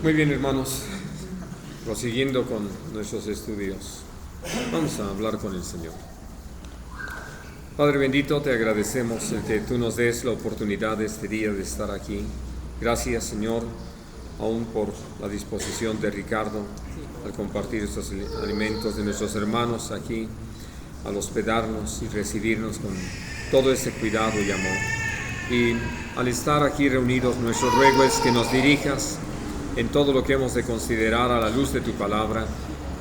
Muy bien, hermanos, prosiguiendo con nuestros estudios, vamos a hablar con el Señor. Padre bendito, te agradecemos el que tú nos des la oportunidad este día de estar aquí. Gracias, Señor, aún por la disposición de Ricardo al compartir estos alimentos de nuestros hermanos aquí, al hospedarnos y recibirnos con todo ese cuidado y amor. Y al estar aquí reunidos, nuestro ruego es que nos dirijas en todo lo que hemos de considerar a la luz de tu palabra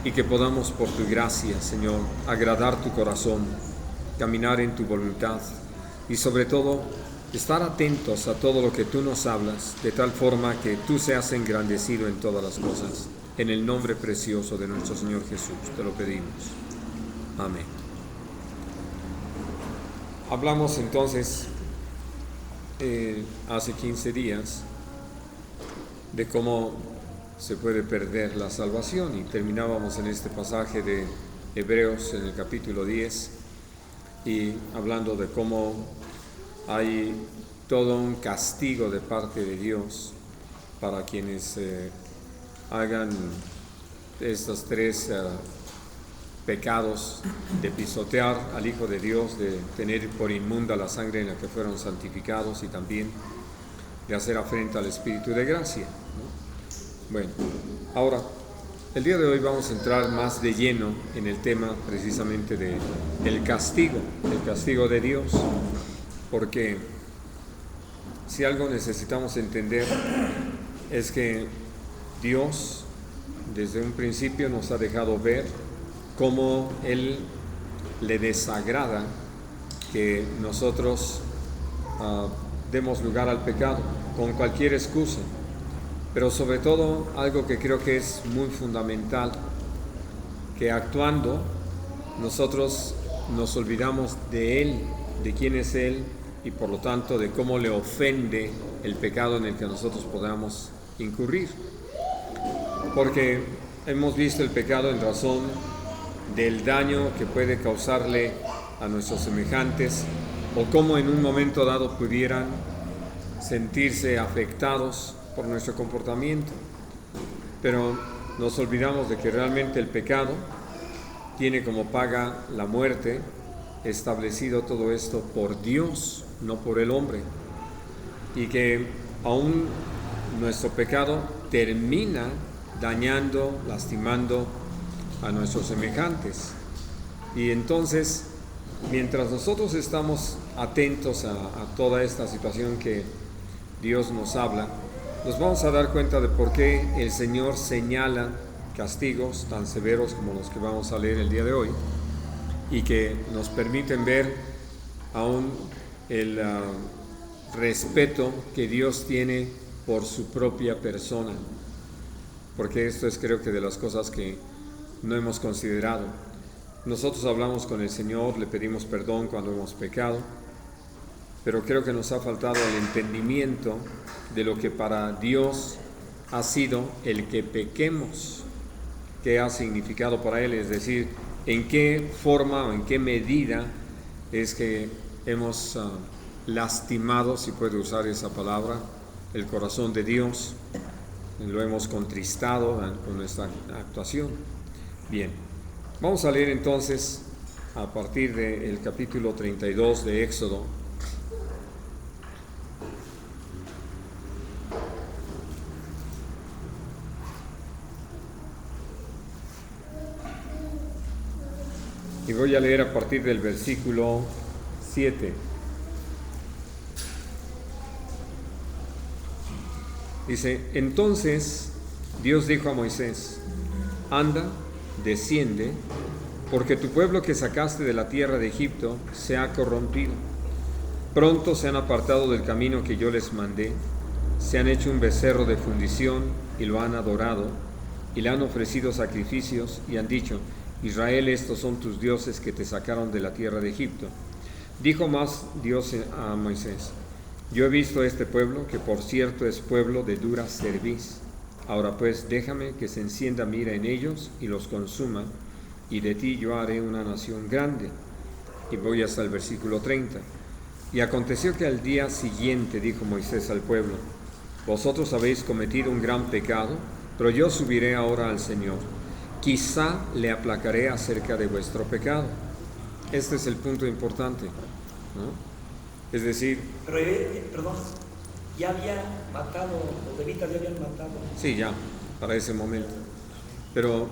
y que podamos por tu gracia, Señor, agradar tu corazón, caminar en tu voluntad y sobre todo estar atentos a todo lo que tú nos hablas, de tal forma que tú seas engrandecido en todas las cosas. En el nombre precioso de nuestro Señor Jesús te lo pedimos. Amén. Hablamos entonces hace 15 días de cómo se puede perder la salvación y terminábamos en este pasaje de Hebreos en el capítulo 10 y hablando de cómo hay todo un castigo de parte de Dios para quienes hagan estos tres pecados de pisotear al Hijo de Dios, de tener por inmunda la sangre en la que fueron santificados y también de hacer afrenta al Espíritu de gracia, ¿no? Bueno, ahora, el día de hoy vamos a entrar más de lleno en el tema precisamente del castigo, el castigo de Dios, porque si algo necesitamos entender es que Dios desde un principio nos ha dejado ver cómo Él le desagrada que nosotros demos lugar al pecado con cualquier excusa, pero sobre todo algo que creo que es muy fundamental, que actuando nosotros nos olvidamos de Él, de quién es Él y por lo tanto de cómo le ofende el pecado en el que nosotros podamos incurrir, porque hemos visto el pecado en razón del daño que puede causarle a nuestros semejantes o cómo en un momento dado pudieran sentirse afectados por nuestro comportamiento. Pero nos olvidamos de que realmente el pecado tiene como paga la muerte, establecido todo esto por Dios, no por el hombre, y que aún nuestro pecado termina dañando, lastimando a nuestros semejantes. Y entonces, mientras nosotros estamos atentos a toda esta situación que Dios nos habla, nos vamos a dar cuenta de por qué el Señor señala castigos tan severos como los que vamos a leer el día de hoy y que nos permiten ver aún el respeto que Dios tiene por su propia persona, porque esto es creo que de las cosas que no hemos considerado. Nosotros hablamos con el Señor, le pedimos perdón cuando hemos pecado, pero creo que nos ha faltado el entendimiento de lo que para Dios ha sido el que pequemos, qué ha significado para Él, es decir, en qué forma o en qué medida es que hemos lastimado, si puede usar esa palabra, el corazón de Dios, lo hemos contristado con nuestra actuación. Bien, vamos a leer entonces a partir del capítulo 32 de Éxodo. Y voy a leer a partir del versículo 7. Dice: entonces Dios dijo a Moisés: anda, desciende, porque tu pueblo que sacaste de la tierra de Egipto se ha corrompido. Pronto se han apartado del camino que yo les mandé, se han hecho un becerro de fundición y lo han adorado, y le han ofrecido sacrificios y han dicho: Israel, estos son tus dioses que te sacaron de la tierra de Egipto. Dijo más Dios a Moisés: yo he visto a este pueblo, que por cierto es pueblo de dura cerviz. Ahora pues déjame que se encienda mi ira en ellos y los consuma, y de ti yo haré una nación grande. Y voy hasta el versículo 30. Y aconteció que al día siguiente dijo Moisés al pueblo: vosotros habéis cometido un gran pecado, pero yo subiré ahora al Señor. Quizá le aplacaré acerca de vuestro pecado. Este es el punto importante, ¿no? Es decir... Pero, perdón, ya había matado, los levitas ya habían matado. Sí, ya, para ese momento. Pero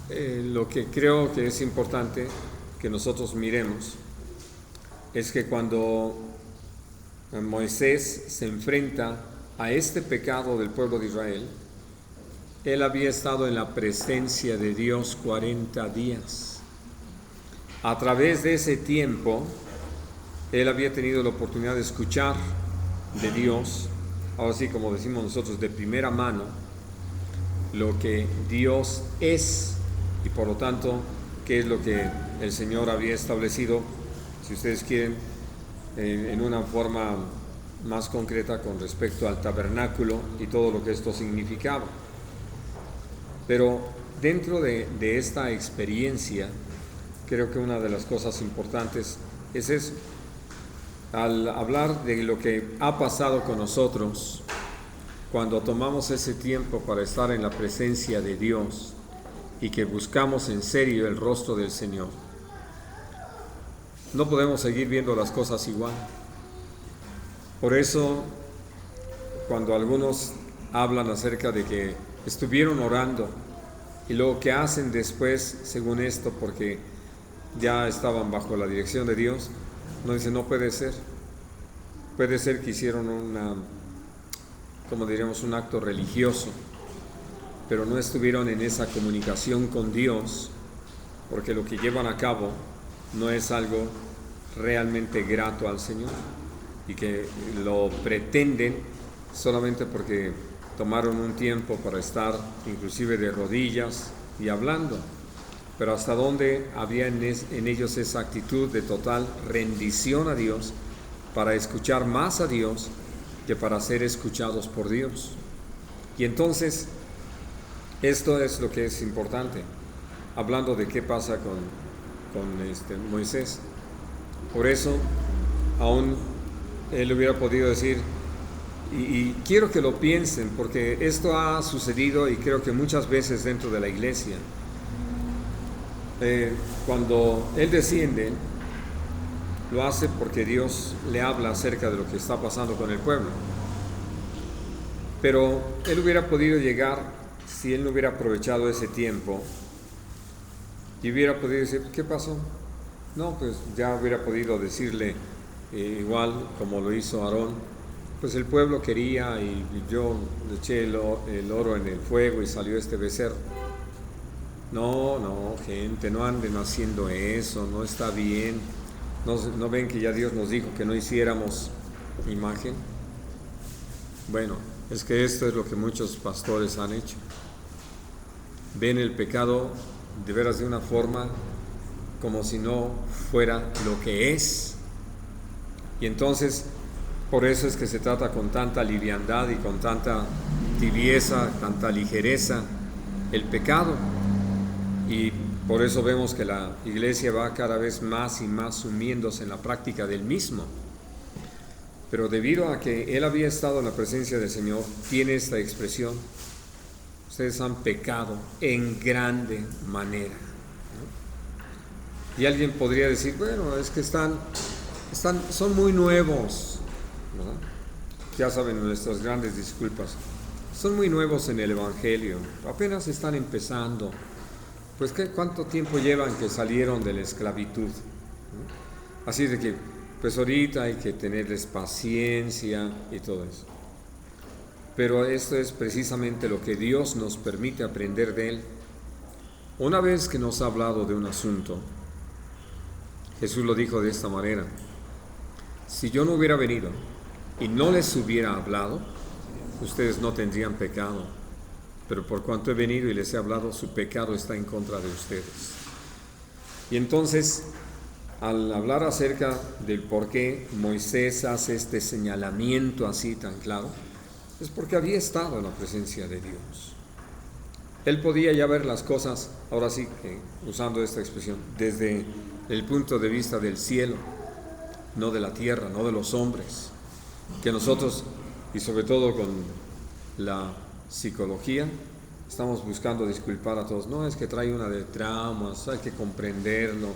lo que creo que es importante que nosotros miremos es que cuando Moisés se enfrenta a este pecado del pueblo de Israel, él había estado en la presencia de Dios 40 días. A través de ese tiempo, él había tenido la oportunidad de escuchar de Dios, ahora sí como decimos nosotros, de primera mano, lo que Dios es y por lo tanto, qué es lo que el Señor había establecido, si ustedes quieren, en una forma más concreta con respecto al tabernáculo y todo lo que esto significaba. Pero dentro de esta experiencia, creo que una de las cosas importantes es eso. Al hablar de lo que ha pasado con nosotros, cuando tomamos ese tiempo para estar en la presencia de Dios y que buscamos en serio el rostro del Señor, no podemos seguir viendo las cosas igual. Por eso, cuando algunos hablan acerca de que estuvieron orando y luego que hacen después, según esto, porque ya estaban bajo la dirección de Dios, no dicen, no puede ser. Puede ser que hicieron como diríamos, un acto religioso, pero no estuvieron en esa comunicación con Dios, porque lo que llevan a cabo no es algo realmente grato al Señor y que lo pretenden solamente porque tomaron un tiempo para estar inclusive de rodillas y hablando, pero hasta dónde había en ellos esa actitud de total rendición a Dios para escuchar más a Dios que para ser escuchados por Dios. Y entonces esto es lo que es importante, hablando de qué pasa con Moisés. Por eso aún él hubiera podido decir, y quiero que lo piensen, porque esto ha sucedido y creo que muchas veces dentro de la iglesia, cuando él desciende, lo hace porque Dios le habla acerca de lo que está pasando con el pueblo. Pero él hubiera podido llegar, si él no hubiera aprovechado ese tiempo, y hubiera podido decir, ¿qué pasó? No, pues ya hubiera podido decirle, igual como lo hizo Aarón, pues el pueblo quería y yo le eché el oro en el fuego y salió este becerro. No, gente, no anden haciendo eso, no está bien. ¿No ven que ya Dios nos dijo que no hiciéramos imagen? Bueno, es que esto es lo que muchos pastores han hecho. Ven el pecado de veras de una forma como si no fuera lo que es. Y entonces, por eso es que se trata con tanta liviandad y con tanta tibieza, tanta ligereza, el pecado. Y por eso vemos que la iglesia va cada vez más y más sumiéndose en la práctica del mismo. Pero debido a que él había estado en la presencia del Señor, tiene esta expresión: ustedes han pecado en grande manera, ¿no? Y alguien podría decir, bueno, es que son muy nuevos, ¿verdad? Ya saben nuestras grandes disculpas. Son muy nuevos en el Evangelio, apenas están empezando. Pues ¿cuánto tiempo llevan que salieron de la esclavitud? ¿No? Así de que, pues ahorita hay que tenerles paciencia y todo eso. Pero esto es precisamente lo que Dios nos permite aprender de Él. Una vez que nos ha hablado de un asunto, Jesús lo dijo de esta manera: si yo no hubiera venido y no les hubiera hablado, ustedes no tendrían pecado. Pero por cuanto he venido y les he hablado, su pecado está en contra de ustedes. Y entonces, al hablar acerca del por qué Moisés hace este señalamiento así tan claro, es porque había estado en la presencia de Dios. Él podía ya ver las cosas, ahora sí, usando esta expresión, desde el punto de vista del cielo, no de la tierra, no de los hombres. Que nosotros y sobre todo con la psicología, estamos buscando disculpar a todos. No, es que trae una de traumas, hay que comprenderlo,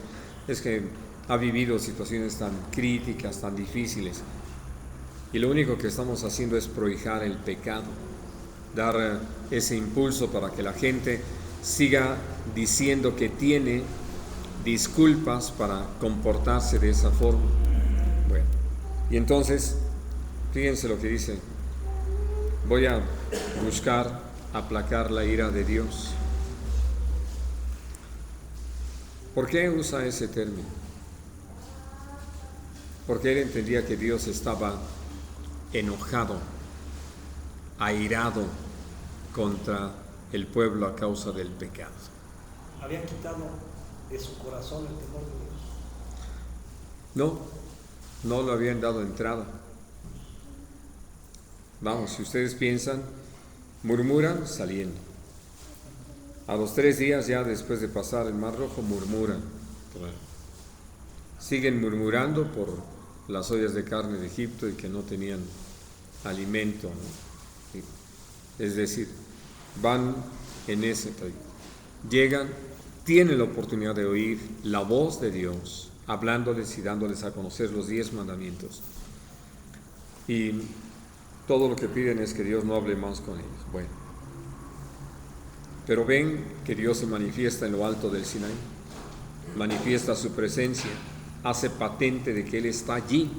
es que ha vivido situaciones tan críticas, tan difíciles. Y lo único que estamos haciendo es prohijar el pecado, dar ese impulso para que la gente siga diciendo que tiene disculpas para comportarse de esa forma. Bueno, y entonces, fíjense lo que dice: voy a buscar aplacar la ira de Dios. ¿Por qué usa ese término? Porque él entendía que Dios estaba enojado, airado contra el pueblo a causa del pecado. Habían quitado de su corazón el temor de Dios. No lo habían dado entrada. Vamos, si ustedes piensan, murmuran saliendo. A los 3 días ya después de pasar el Mar Rojo, murmuran. Siguen murmurando por las ollas de carne de Egipto y que no tenían alimento, ¿no? Es decir, van en ese trayecto. Llegan, tienen la oportunidad de oír la voz de Dios, hablándoles y dándoles a conocer los 10 mandamientos. Y todo lo que piden es que Dios no hable más con ellos. Bueno, pero ven que Dios se manifiesta en lo alto del Sinaí, manifiesta su presencia, hace patente de que Él está allí,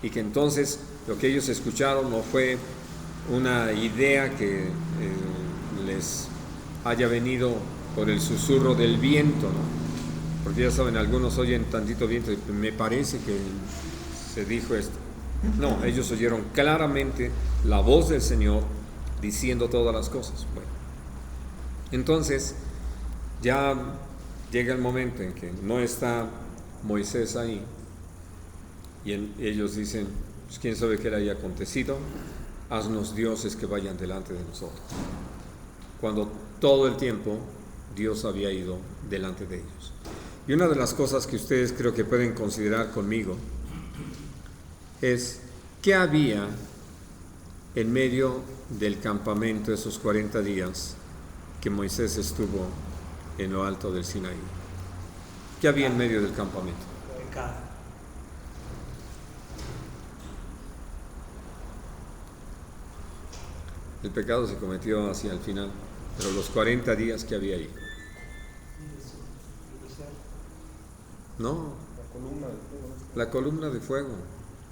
y que entonces lo que ellos escucharon no fue una idea que les haya venido por el susurro del viento, ¿no? Porque ya saben, algunos oyen tantito viento y me parece que se dijo esto. No, ellos oyeron claramente la voz del Señor diciendo todas las cosas. Bueno, entonces ya llega el momento en que no está Moisés ahí y ellos dicen: pues quién sabe qué le haya acontecido, haznos dioses que vayan delante de nosotros. Cuando todo el tiempo Dios había ido delante de ellos. Y una de las cosas que ustedes creo que pueden considerar conmigo es qué había en medio del campamento esos 40 días que Moisés estuvo en lo alto del Sinaí. ¿Qué había en medio del campamento? Pecado. El pecado se cometió hacia el final, pero los 40 días que había ahí. No, la columna de fuego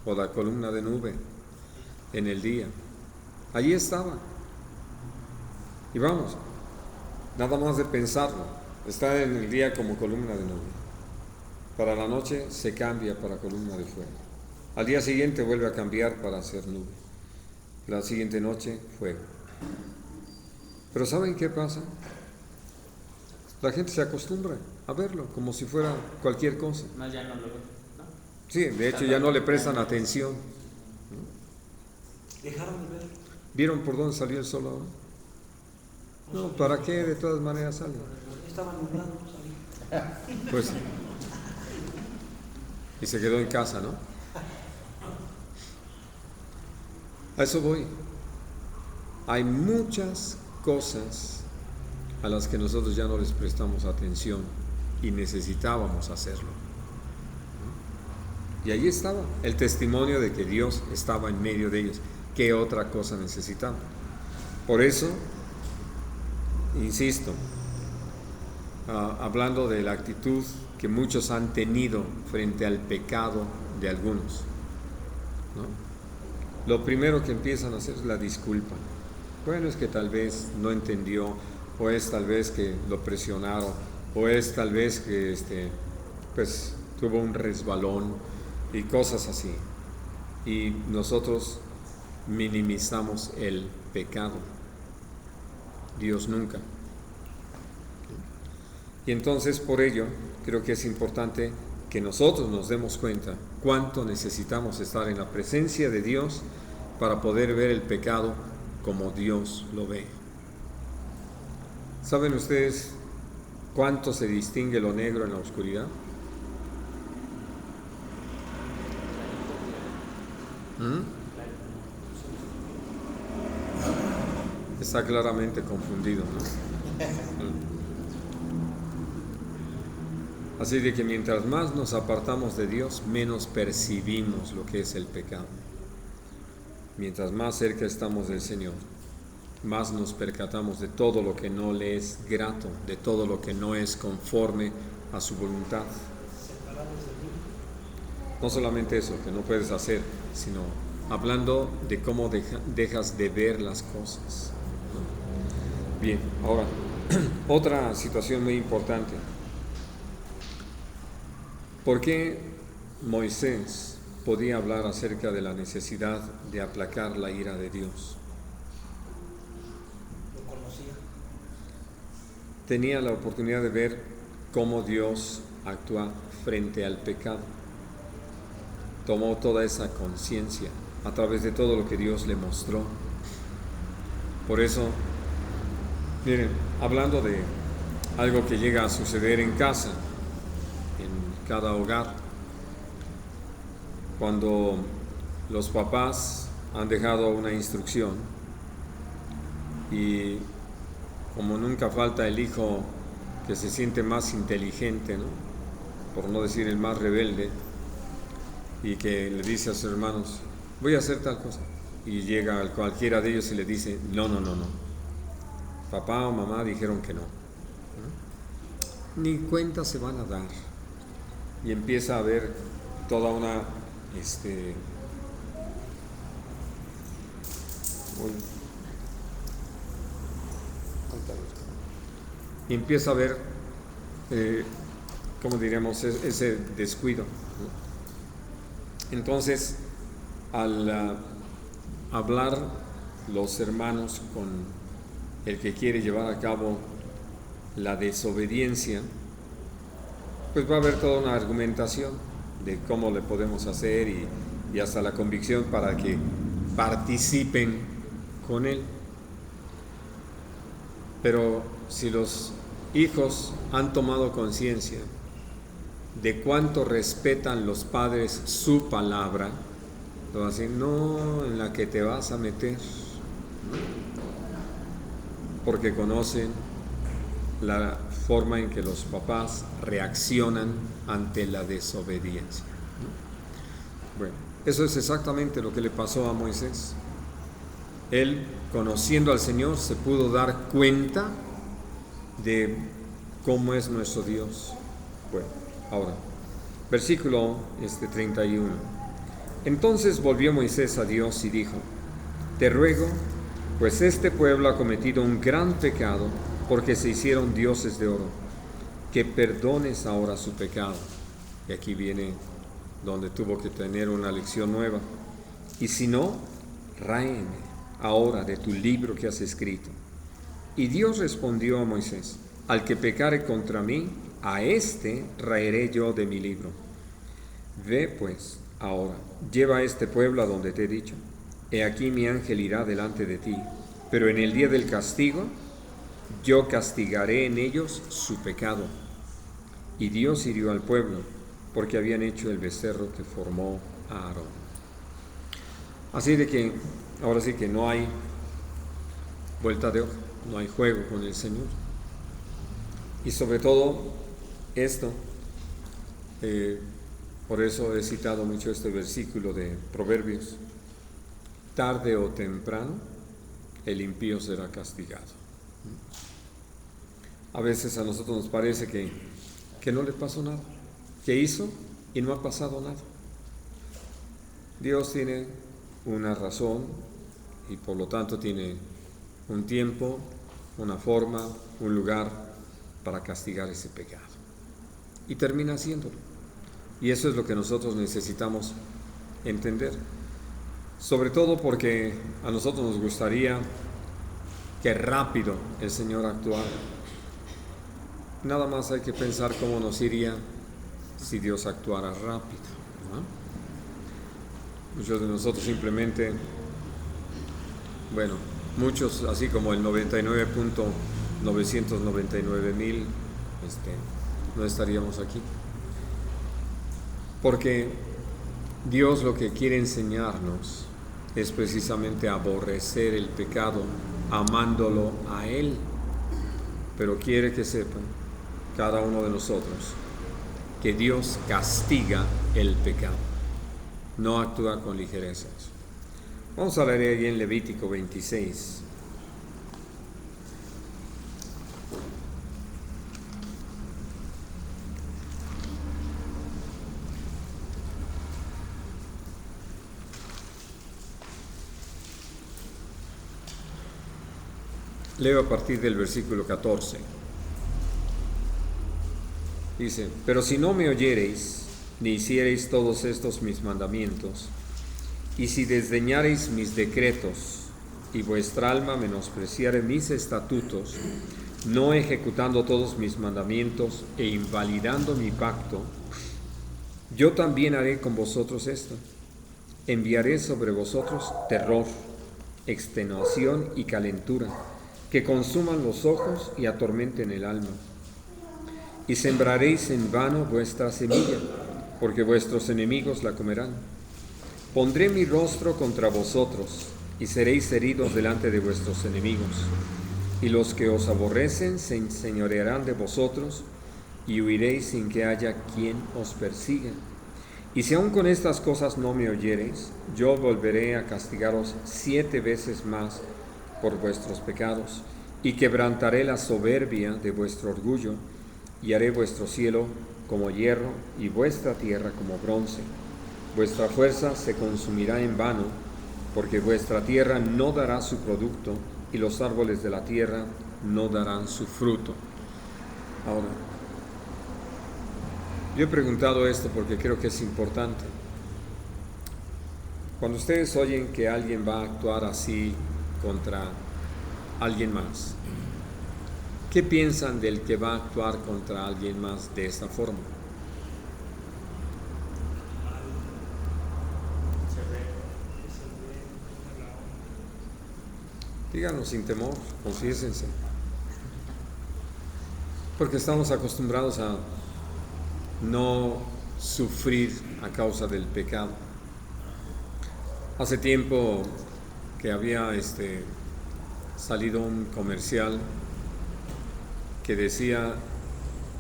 o la columna de nube en el día. Allí estaba. Y vamos, nada más de pensarlo, está en el día como columna de nube. Para la noche se cambia para columna de fuego. Al día siguiente vuelve a cambiar para ser nube. La siguiente noche, fuego. Pero ¿saben qué pasa? La gente se acostumbra a verlo como si fuera cualquier cosa. No, ya no lo ven, ¿no? Sí, de hecho ya no le prestan atención. Dejaron de ver. ¿Vieron por dónde salió el sol ahora? No, ¿para qué? De todas maneras sale. Estaban nublando, salí. Pues, y se quedó en casa, ¿no? A eso voy. Hay muchas cosas a las que nosotros ya no les prestamos atención y necesitábamos hacerlo. Y ahí estaba el testimonio de que Dios estaba en medio de ellos. ¿Qué otra cosa necesitaban? Por eso, insisto, hablando de la actitud que muchos han tenido frente al pecado de algunos, ¿no? Lo primero que empiezan a hacer es la disculpa. Bueno, es que tal vez no entendió, o es tal vez que lo presionaron, o es tal vez que pues tuvo un resbalón y cosas así. Y nosotros minimizamos el pecado. Dios nunca. Y entonces por ello creo que es importante que nosotros nos demos cuenta cuánto necesitamos estar en la presencia de Dios para poder ver el pecado como Dios lo ve. ¿Saben ustedes cuánto se distingue lo negro en la oscuridad? está claramente confundido, ¿no? Así de que mientras más nos apartamos de Dios, menos percibimos lo que es el pecado. Mientras más cerca estamos del Señor, más nos percatamos de todo lo que no le es grato, de todo lo que no es conforme a su voluntad. No solamente eso, que no puedes hacer, sino hablando de cómo dejas de ver las cosas. Bien, ahora, otra situación muy importante. ¿Por qué Moisés podía hablar acerca de la necesidad de aplacar la ira de Dios? Lo conocía. Tenía la oportunidad de ver cómo Dios actúa frente al pecado. Tomó toda esa conciencia a través de todo lo que Dios le mostró. Por eso, miren, hablando de algo que llega a suceder en casa, en cada hogar, cuando los papás han dejado una instrucción y como nunca falta el hijo que se siente más inteligente, ¿no? Por no decir el más rebelde, y que le dice a sus hermanos, voy a hacer tal cosa, y llega a cualquiera de ellos y le dice, no, papá o mamá dijeron que no, ni cuenta se van a dar, y empieza a haber toda una y empieza a haber ¿cómo diríamos? Ese descuido, ¿no? Entonces, al hablar los hermanos con el que quiere llevar a cabo la desobediencia, pues va a haber toda una argumentación de cómo le podemos hacer y hasta la convicción para que participen con él. Pero si los hijos han tomado conciencia de cuánto respetan los padres su palabra, lo hacen, no en la que te vas a meter, porque conocen la forma en que los papás reaccionan ante la desobediencia. Bueno, eso es exactamente lo que le pasó a Moisés. Él, conociendo al Señor, se pudo dar cuenta de cómo es nuestro Dios. Bueno, ahora, versículo 31. Entonces volvió Moisés a Dios y dijo, te ruego, pues este pueblo ha cometido un gran pecado, porque se hicieron dioses de oro, que perdones ahora su pecado. Y aquí viene donde tuvo que tener una lección nueva. Y si no, ráeme ahora de tu libro que has escrito. Y Dios respondió a Moisés, al que pecare contra mí, a éste raeré yo de mi libro. Ve pues ahora, lleva a este pueblo a donde te he dicho. He aquí mi ángel irá delante de ti, pero en el día del castigo, yo castigaré en ellos su pecado. Y Dios hirió al pueblo, porque habían hecho el becerro que formó a Aarón. Así de que, ahora sí que no hay vuelta de hoja, no hay juego con el Señor. Y sobre todo esto, por eso he citado mucho este versículo de Proverbios, tarde o temprano el impío será castigado. A veces a nosotros nos parece que no le pasó nada, que hizo y no ha pasado nada. Dios tiene una razón y por lo tanto tiene un tiempo, una forma, un lugar para castigar ese pecado. Y termina haciéndolo. Y eso es lo que nosotros necesitamos entender. Sobre todo porque a nosotros nos gustaría que rápido el Señor actuara. Nada más hay que pensar cómo nos iría si Dios actuara rápido, ¿no? Muchos de nosotros simplemente, muchos, así como el 99.999.000, no estaríamos aquí. Porque Dios lo que quiere enseñarnos es precisamente aborrecer el pecado amándolo a Él. Pero quiere que sepan, cada uno de nosotros, que Dios castiga el pecado, no actúa con ligerezas. Vamos a leer ahí en Levítico 26. Leo a partir del versículo 14. Dice: pero si no me oyereis, ni hiciereis todos estos mis mandamientos, y si desdeñareis mis decretos, y vuestra alma menospreciare mis estatutos, no ejecutando todos mis mandamientos e invalidando mi pacto, yo también haré con vosotros esto: enviaré sobre vosotros terror, extenuación y calentura, que consuman los ojos y atormenten el alma. Y sembraréis en vano vuestra semilla, porque vuestros enemigos la comerán. Pondré mi rostro contra vosotros, y seréis heridos delante de vuestros enemigos. Y los que os aborrecen se enseñorearán de vosotros, y huiréis sin que haya quien os persiga. Y si aun con estas cosas no me oyereis, yo volveré a castigaros 7 veces más por vuestros pecados, y quebrantaré la soberbia de vuestro orgullo, y haré vuestro cielo como hierro y vuestra tierra como bronce. Vuestra fuerza se consumirá en vano, porque vuestra tierra no dará su producto, y los árboles de la tierra no darán su fruto. Ahora, yo he preguntado esto porque creo que es importante. Cuando ustedes oyen que alguien va a actuar así contra alguien más, ¿qué piensan del que va a actuar contra alguien más de esta forma? Díganos sin temor, confiésense. Porque estamos acostumbrados a no sufrir a causa del pecado. Hace tiempo que había salido un comercial que decía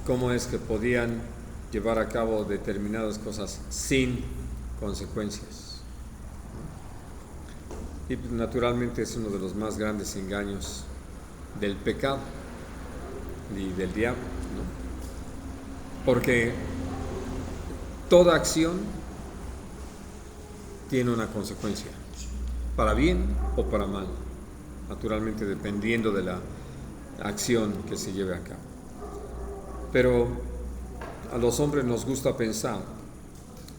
cómo es que podían llevar a cabo determinadas cosas sin consecuencias. Y naturalmente es uno de los más grandes engaños del pecado y del diablo, ¿no? Porque toda acción tiene una consecuencia, para bien o para mal, naturalmente dependiendo de la acción que se lleve a cabo. Pero a los hombres nos gusta pensar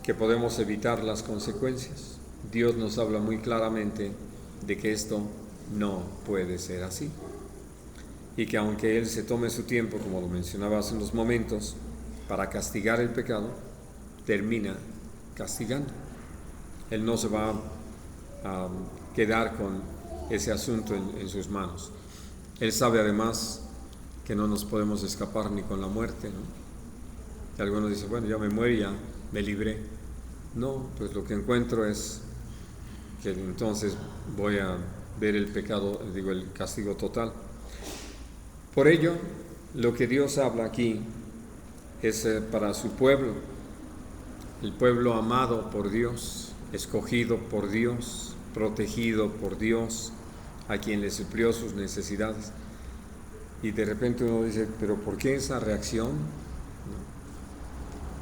que podemos evitar las consecuencias. Dios nos habla muy claramente de que esto no puede ser así, y que aunque Él se tome su tiempo, como lo mencionaba hace unos momentos, para castigar el pecado, termina castigando. Él no se va a quedar con ese asunto en sus manos. Él sabe además que no nos podemos escapar ni con la muerte, ¿no? Y algunos dicen, bueno, ya me muero, ya me libré. No, pues lo que encuentro es que entonces voy a ver el pecado, el castigo total. Por ello, lo que Dios habla aquí es para su pueblo, el pueblo amado por Dios, escogido por Dios, protegido por Dios, a quien le suplió sus necesidades. Y de repente uno dice, ¿pero por qué esa reacción?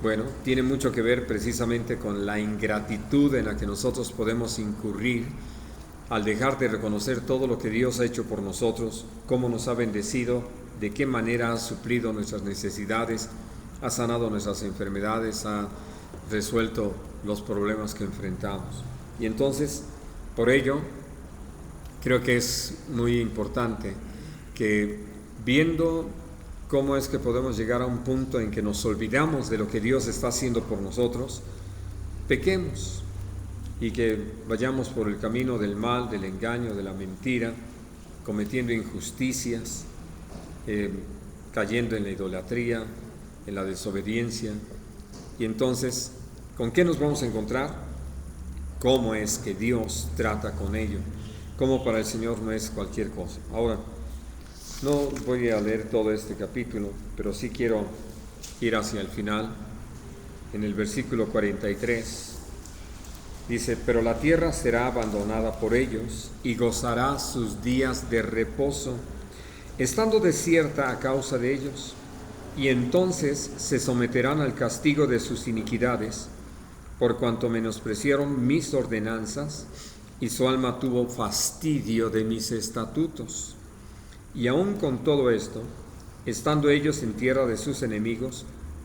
Bueno, tiene mucho que ver precisamente con la ingratitud en la que nosotros podemos incurrir al dejar de reconocer todo lo que Dios ha hecho por nosotros, cómo nos ha bendecido, de qué manera ha suplido nuestras necesidades, ha sanado nuestras enfermedades, ha resuelto los problemas que enfrentamos. Y entonces, por ello, creo que es muy importante que, viendo cómo es que podemos llegar a un punto en que nos olvidamos de lo que Dios está haciendo por nosotros, pequemos y que vayamos por el camino del mal, del engaño, de la mentira, cometiendo injusticias, cayendo en la idolatría, en la desobediencia. Y entonces, ¿con qué nos vamos a encontrar? ¿Cómo es que Dios trata con ello? como para el Señor no es cualquier cosa. Ahora, no voy a leer todo este capítulo, pero sí quiero ir hacia el final. En el versículo 43 dice: pero la tierra será abandonada por ellos y gozará sus días de reposo, estando desierta a causa de ellos, y entonces se someterán al castigo de sus iniquidades, por cuanto menospreciaron mis ordenanzas, y su alma tuvo fastidio de mis estatutos. Y aun con todo esto, estando ellos en tierra de sus enemigos,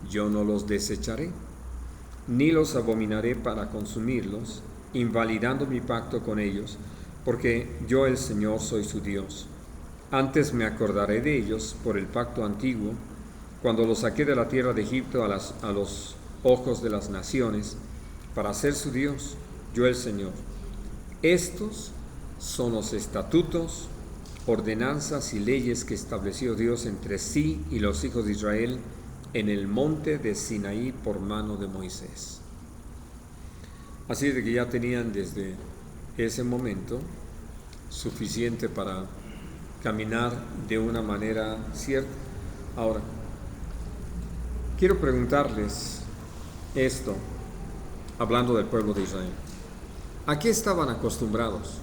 yo no los desecharé, ni los abominaré para consumirlos, invalidando mi pacto con ellos, porque yo el Señor soy su Dios. Antes me acordaré de ellos por el pacto antiguo, cuando los saqué de la tierra de Egipto a los ojos de las naciones, para ser su Dios, yo el Señor. Estos son los estatutos, ordenanzas y leyes que estableció Dios entre sí y los hijos de Israel en el monte de Sinaí por mano de Moisés. Así de que ya tenían desde ese momento suficiente para caminar de una manera cierta. Ahora, quiero preguntarles esto, hablando del pueblo de Israel. ¿A qué estaban acostumbrados?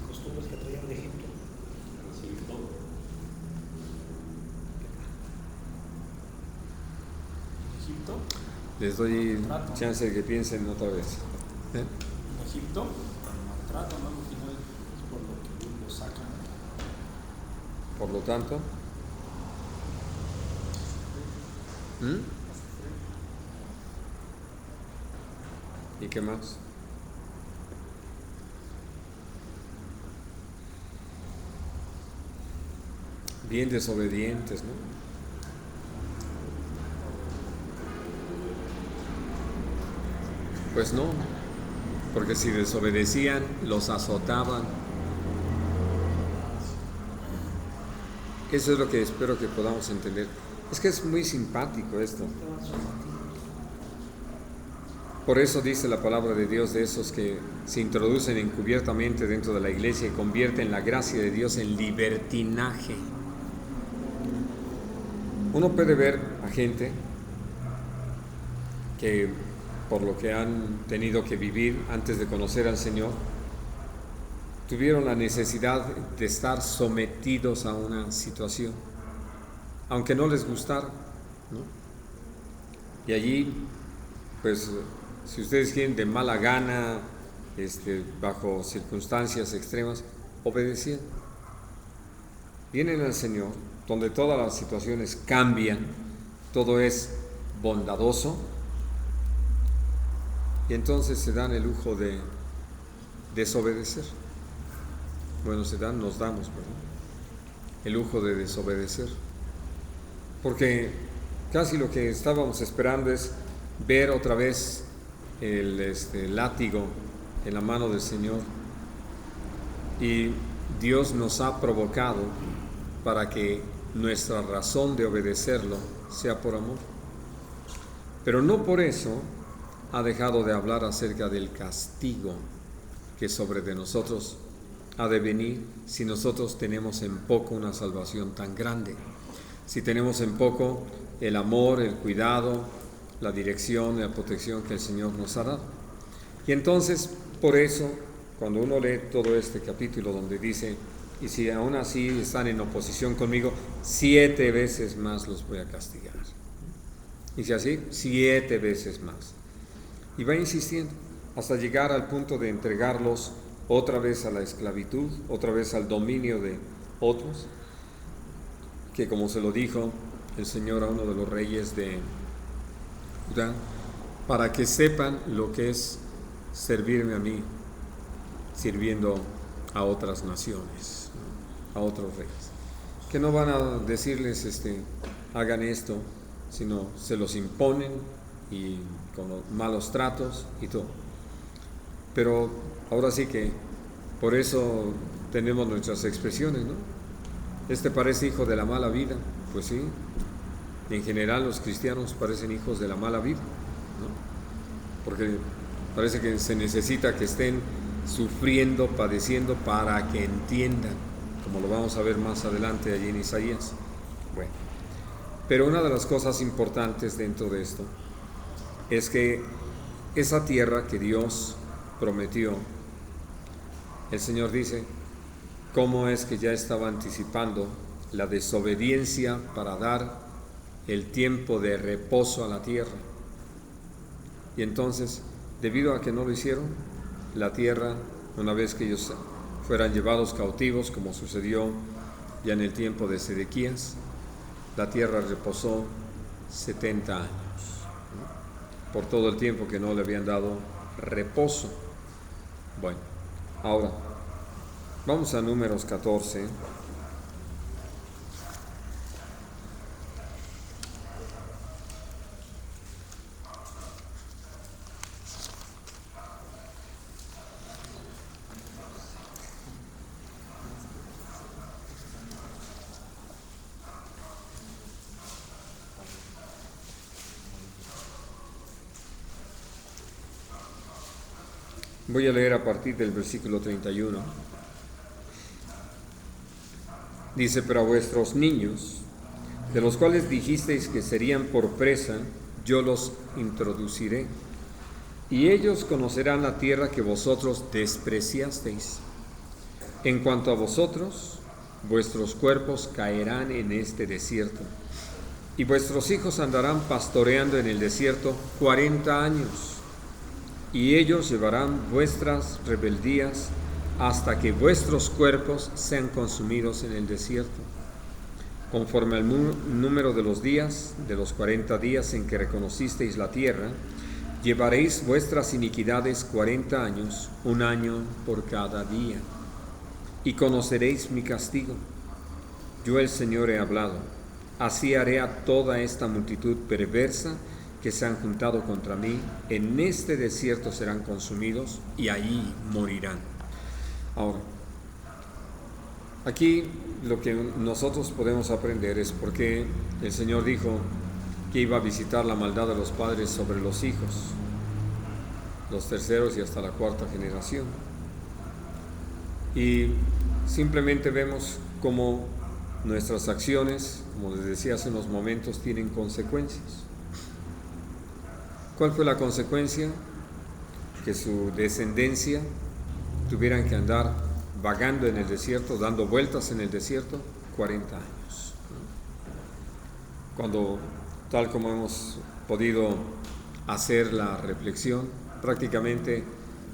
Costumbres que traían de Egipto. Egipto. Les doy chance de que piensen otra vez. En Egipto, maltrato, ¿no? Al final es por lo que lo sacan. Por lo tanto, ¿y qué más? Bien desobedientes, ¿no? Pues no, porque si desobedecían, los azotaban. Eso es lo que espero que podamos entender. Es que es muy simpático esto. Por eso dice la palabra de Dios de esos que se introducen encubiertamente dentro de la iglesia y convierten la gracia de Dios en libertinaje. Uno puede ver a gente que por lo que han tenido que vivir antes de conocer al Señor, tuvieron la necesidad de estar sometidos a una situación, aunque no les gustara, ¿no? Y allí, pues, si ustedes quieren, de mala gana, bajo circunstancias extremas, obedecían. Vienen al Señor, donde todas las situaciones cambian, todo es bondadoso, y entonces se dan el lujo de desobedecer. Bueno, nos damos, ¿verdad? El lujo de desobedecer. Porque casi lo que estábamos esperando es ver otra vez el látigo en la mano del Señor. Y Dios nos ha provocado para que nuestra razón de obedecerlo sea por amor. Pero no por eso ha dejado de hablar acerca del castigo que sobre de nosotros ha de venir si nosotros tenemos en poco una salvación tan grande, si tenemos en poco el amor, el cuidado, la dirección, la protección que el Señor nos ha dado. Y entonces, por eso, cuando uno lee todo este capítulo donde dice: y si aún así están en oposición conmigo, 7 veces más los voy a castigar. Dice así, 7 veces más. Y va insistiendo hasta llegar al punto de entregarlos otra vez a la esclavitud, otra vez al dominio de otros, que como se lo dijo el Señor a uno de los reyes de Judá, para que sepan lo que es servirme a mí, sirviendo a otras naciones, a otros reyes, que no van a decirles hagan esto, sino se los imponen y con los malos tratos y todo. Pero ahora sí que por eso tenemos nuestras expresiones, ¿no? Parece hijo de la mala vida. Pues sí, en general los cristianos parecen hijos de la mala vida, ¿no? Porque parece que se necesita que estén sufriendo, padeciendo para que entiendan, como lo vamos a ver más adelante allí en Isaías. Bueno, pero una de las cosas importantes dentro de esto es que esa tierra que Dios prometió, el Señor dice, cómo es que ya estaba anticipando la desobediencia para dar el tiempo de reposo a la tierra. Y entonces, debido a que no lo hicieron, la tierra, una vez que ellos fueran llevados cautivos, como sucedió ya en el tiempo de Sedequías, la tierra reposó 70 años, ¿no? Por todo el tiempo que no le habían dado reposo. Bueno, ahora, vamos a Números 14. Voy a leer a partir del versículo 31. Dice, pero a vuestros niños, de los cuales dijisteis que serían por presa, yo los introduciré, y ellos conocerán la tierra que vosotros despreciasteis. En cuanto a vosotros, vuestros cuerpos caerán en este desierto, y vuestros hijos andarán pastoreando en el desierto 40 años. Y ellos llevarán vuestras rebeldías hasta que vuestros cuerpos sean consumidos en el desierto. Conforme al número de los días, de los 40 días en que reconocisteis la tierra, llevaréis vuestras iniquidades 40 años, un año por cada día. Y conoceréis mi castigo. Yo el Señor he hablado. Así haré a toda esta multitud perversa que se han juntado contra mí, en este desierto serán consumidos y allí morirán. Ahora, aquí lo que nosotros podemos aprender es por qué el Señor dijo que iba a visitar la maldad de los padres sobre los hijos, los terceros y hasta la cuarta generación. Y simplemente vemos cómo nuestras acciones, como les decía hace unos momentos, tienen consecuencias. ¿Cuál fue la consecuencia? Que su descendencia tuvieran que andar vagando en el desierto, dando vueltas en el desierto 40 años. Cuando, tal como hemos podido hacer la reflexión, prácticamente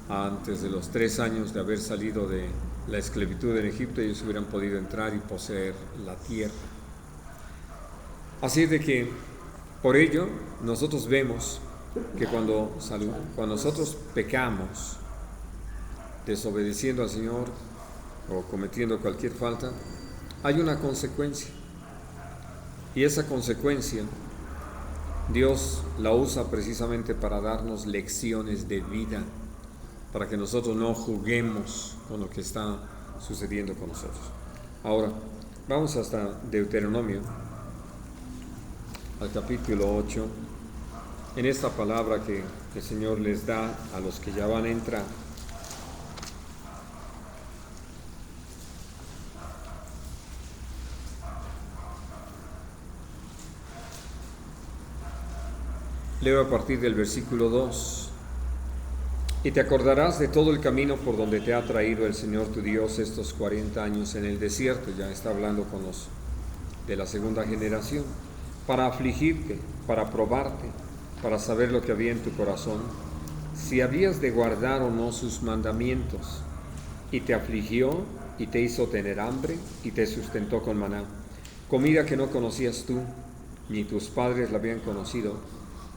antes de los 3 años de haber salido de la esclavitud en Egipto, ellos hubieran podido entrar y poseer la tierra. Así de que, por ello, nosotros vemos que cuando nosotros pecamos, desobedeciendo al Señor o cometiendo cualquier falta, hay una consecuencia. Y esa consecuencia, Dios la usa precisamente para darnos lecciones de vida, para que nosotros no juguemos con lo que está sucediendo con nosotros. Ahora, vamos hasta Deuteronomio, al capítulo 8, en esta palabra que el Señor les da a los que ya van a entrar. Leo a partir del versículo 2. Y te acordarás de todo el camino por donde te ha traído el Señor tu Dios estos 40 años en el desierto. Ya está hablando con los de la segunda generación, para afligirte, para probarte, para saber lo que había en tu corazón, si habías de guardar o no sus mandamientos. Y te afligió y te hizo tener hambre y te sustentó con maná, comida que no conocías tú, ni tus padres la habían conocido,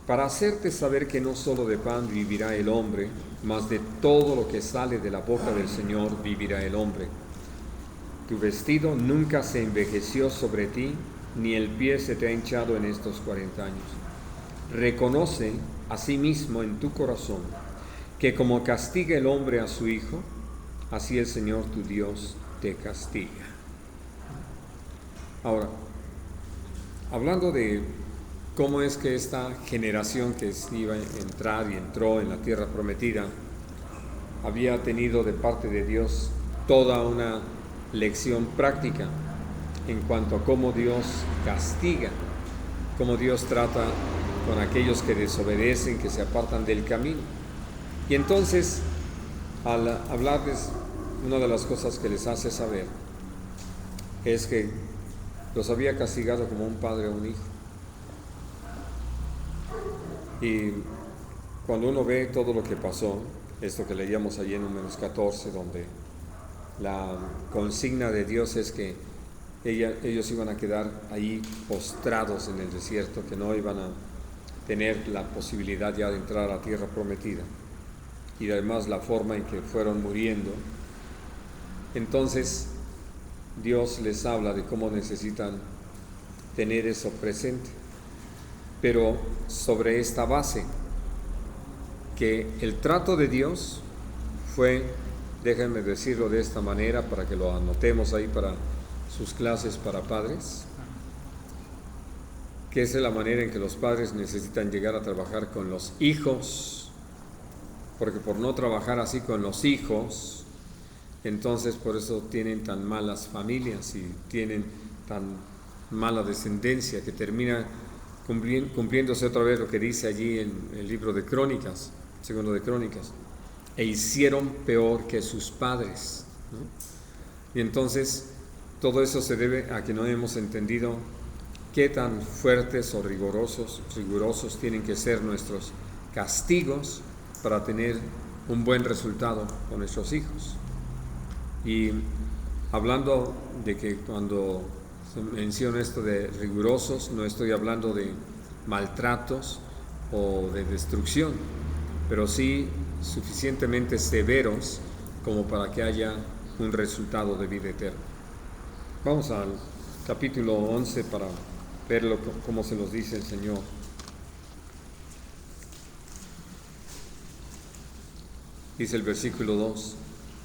para hacerte saber que no solo de pan vivirá el hombre, mas de todo lo que sale de la boca del Señor vivirá el hombre. Tu vestido nunca se envejeció sobre ti, ni el pie se te ha hinchado en estos 40 años. Reconoce asimismo en tu corazón que como castiga el hombre a su hijo, así el Señor tu Dios te castiga. Ahora, hablando de cómo es que esta generación que iba a entrar y entró en la tierra prometida había tenido de parte de Dios toda una lección práctica en cuanto a cómo Dios castiga, cómo Dios trata con aquellos que desobedecen, que se apartan del camino. Y entonces, al hablarles, una de las cosas que les hace saber es que los había castigado como un padre a un hijo. Y cuando uno ve todo lo que pasó, esto que leíamos allí en Números 14, donde la consigna de Dios es que ellos iban a quedar ahí postrados en el desierto, que no iban a tener la posibilidad ya de entrar a la tierra prometida, y además la forma en que fueron muriendo. Entonces Dios les habla de cómo necesitan tener eso presente, pero sobre esta base, que el trato de Dios fue, déjenme decirlo de esta manera para que lo anotemos ahí para sus clases para padres, que es la manera en que los padres necesitan llegar a trabajar con los hijos, porque por no trabajar así con los hijos, entonces por eso tienen tan malas familias y tienen tan mala descendencia, que termina cumpliéndose otra vez lo que dice allí en el libro de Crónicas, segundo de Crónicas: e hicieron peor que sus padres, ¿no? Y entonces todo eso se debe a que no hemos entendido qué tan fuertes o rigurosos tienen que ser nuestros castigos para tener un buen resultado con nuestros hijos. Y hablando de que cuando se menciona esto de rigurosos, no estoy hablando de maltratos o de destrucción, pero sí suficientemente severos como para que haya un resultado de vida eterna. Vamos al capítulo 11 para verlo como se nos dice el Señor. Dice el versículo 2: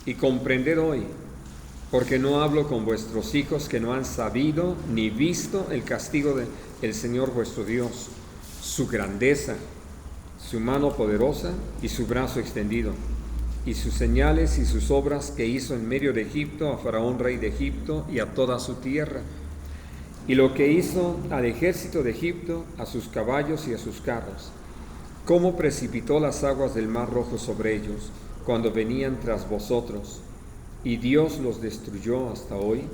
y comprended hoy, porque no hablo con vuestros hijos que no han sabido ni visto el castigo del Señor vuestro Dios, su grandeza, su mano poderosa y su brazo extendido, y sus señales y sus obras que hizo en medio de Egipto a Faraón rey de Egipto y a toda su tierra, y lo que hizo al ejército de Egipto, a sus caballos y a sus carros, cómo precipitó las aguas del mar rojo sobre ellos cuando venían tras vosotros, y Dios los destruyó hasta hoy,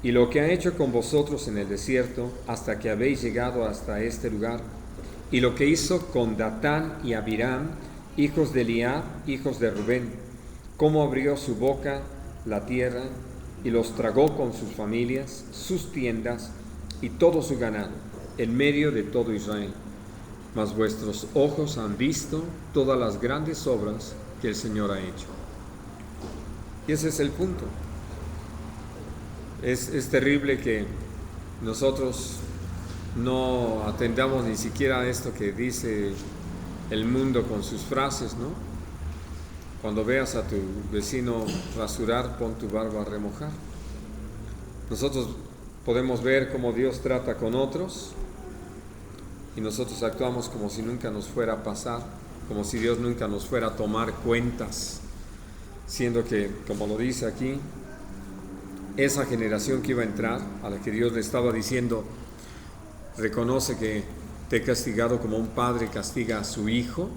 y lo que ha hecho con vosotros en el desierto hasta que habéis llegado hasta este lugar, y lo que hizo con Datán y Abiram, hijos de Eliab, hijos de Rubén, cómo abrió su boca la tierra y los tragó con sus familias, sus tiendas y todo su ganado, en medio de todo Israel. Mas vuestros ojos han visto todas las grandes obras que el Señor ha hecho. Y ese es el punto. Es terrible que nosotros no atendamos ni siquiera a esto que dice el mundo con sus frases, ¿no? Cuando veas a tu vecino rasurar, pon tu barba a remojar. Nosotros podemos ver cómo Dios trata con otros y nosotros actuamos como si nunca nos fuera a pasar, como si Dios nunca nos fuera a tomar cuentas, siendo que, como lo dice aquí, esa generación que iba a entrar, a la que Dios le estaba diciendo: reconoce que te he castigado como un padre castiga a su hijo,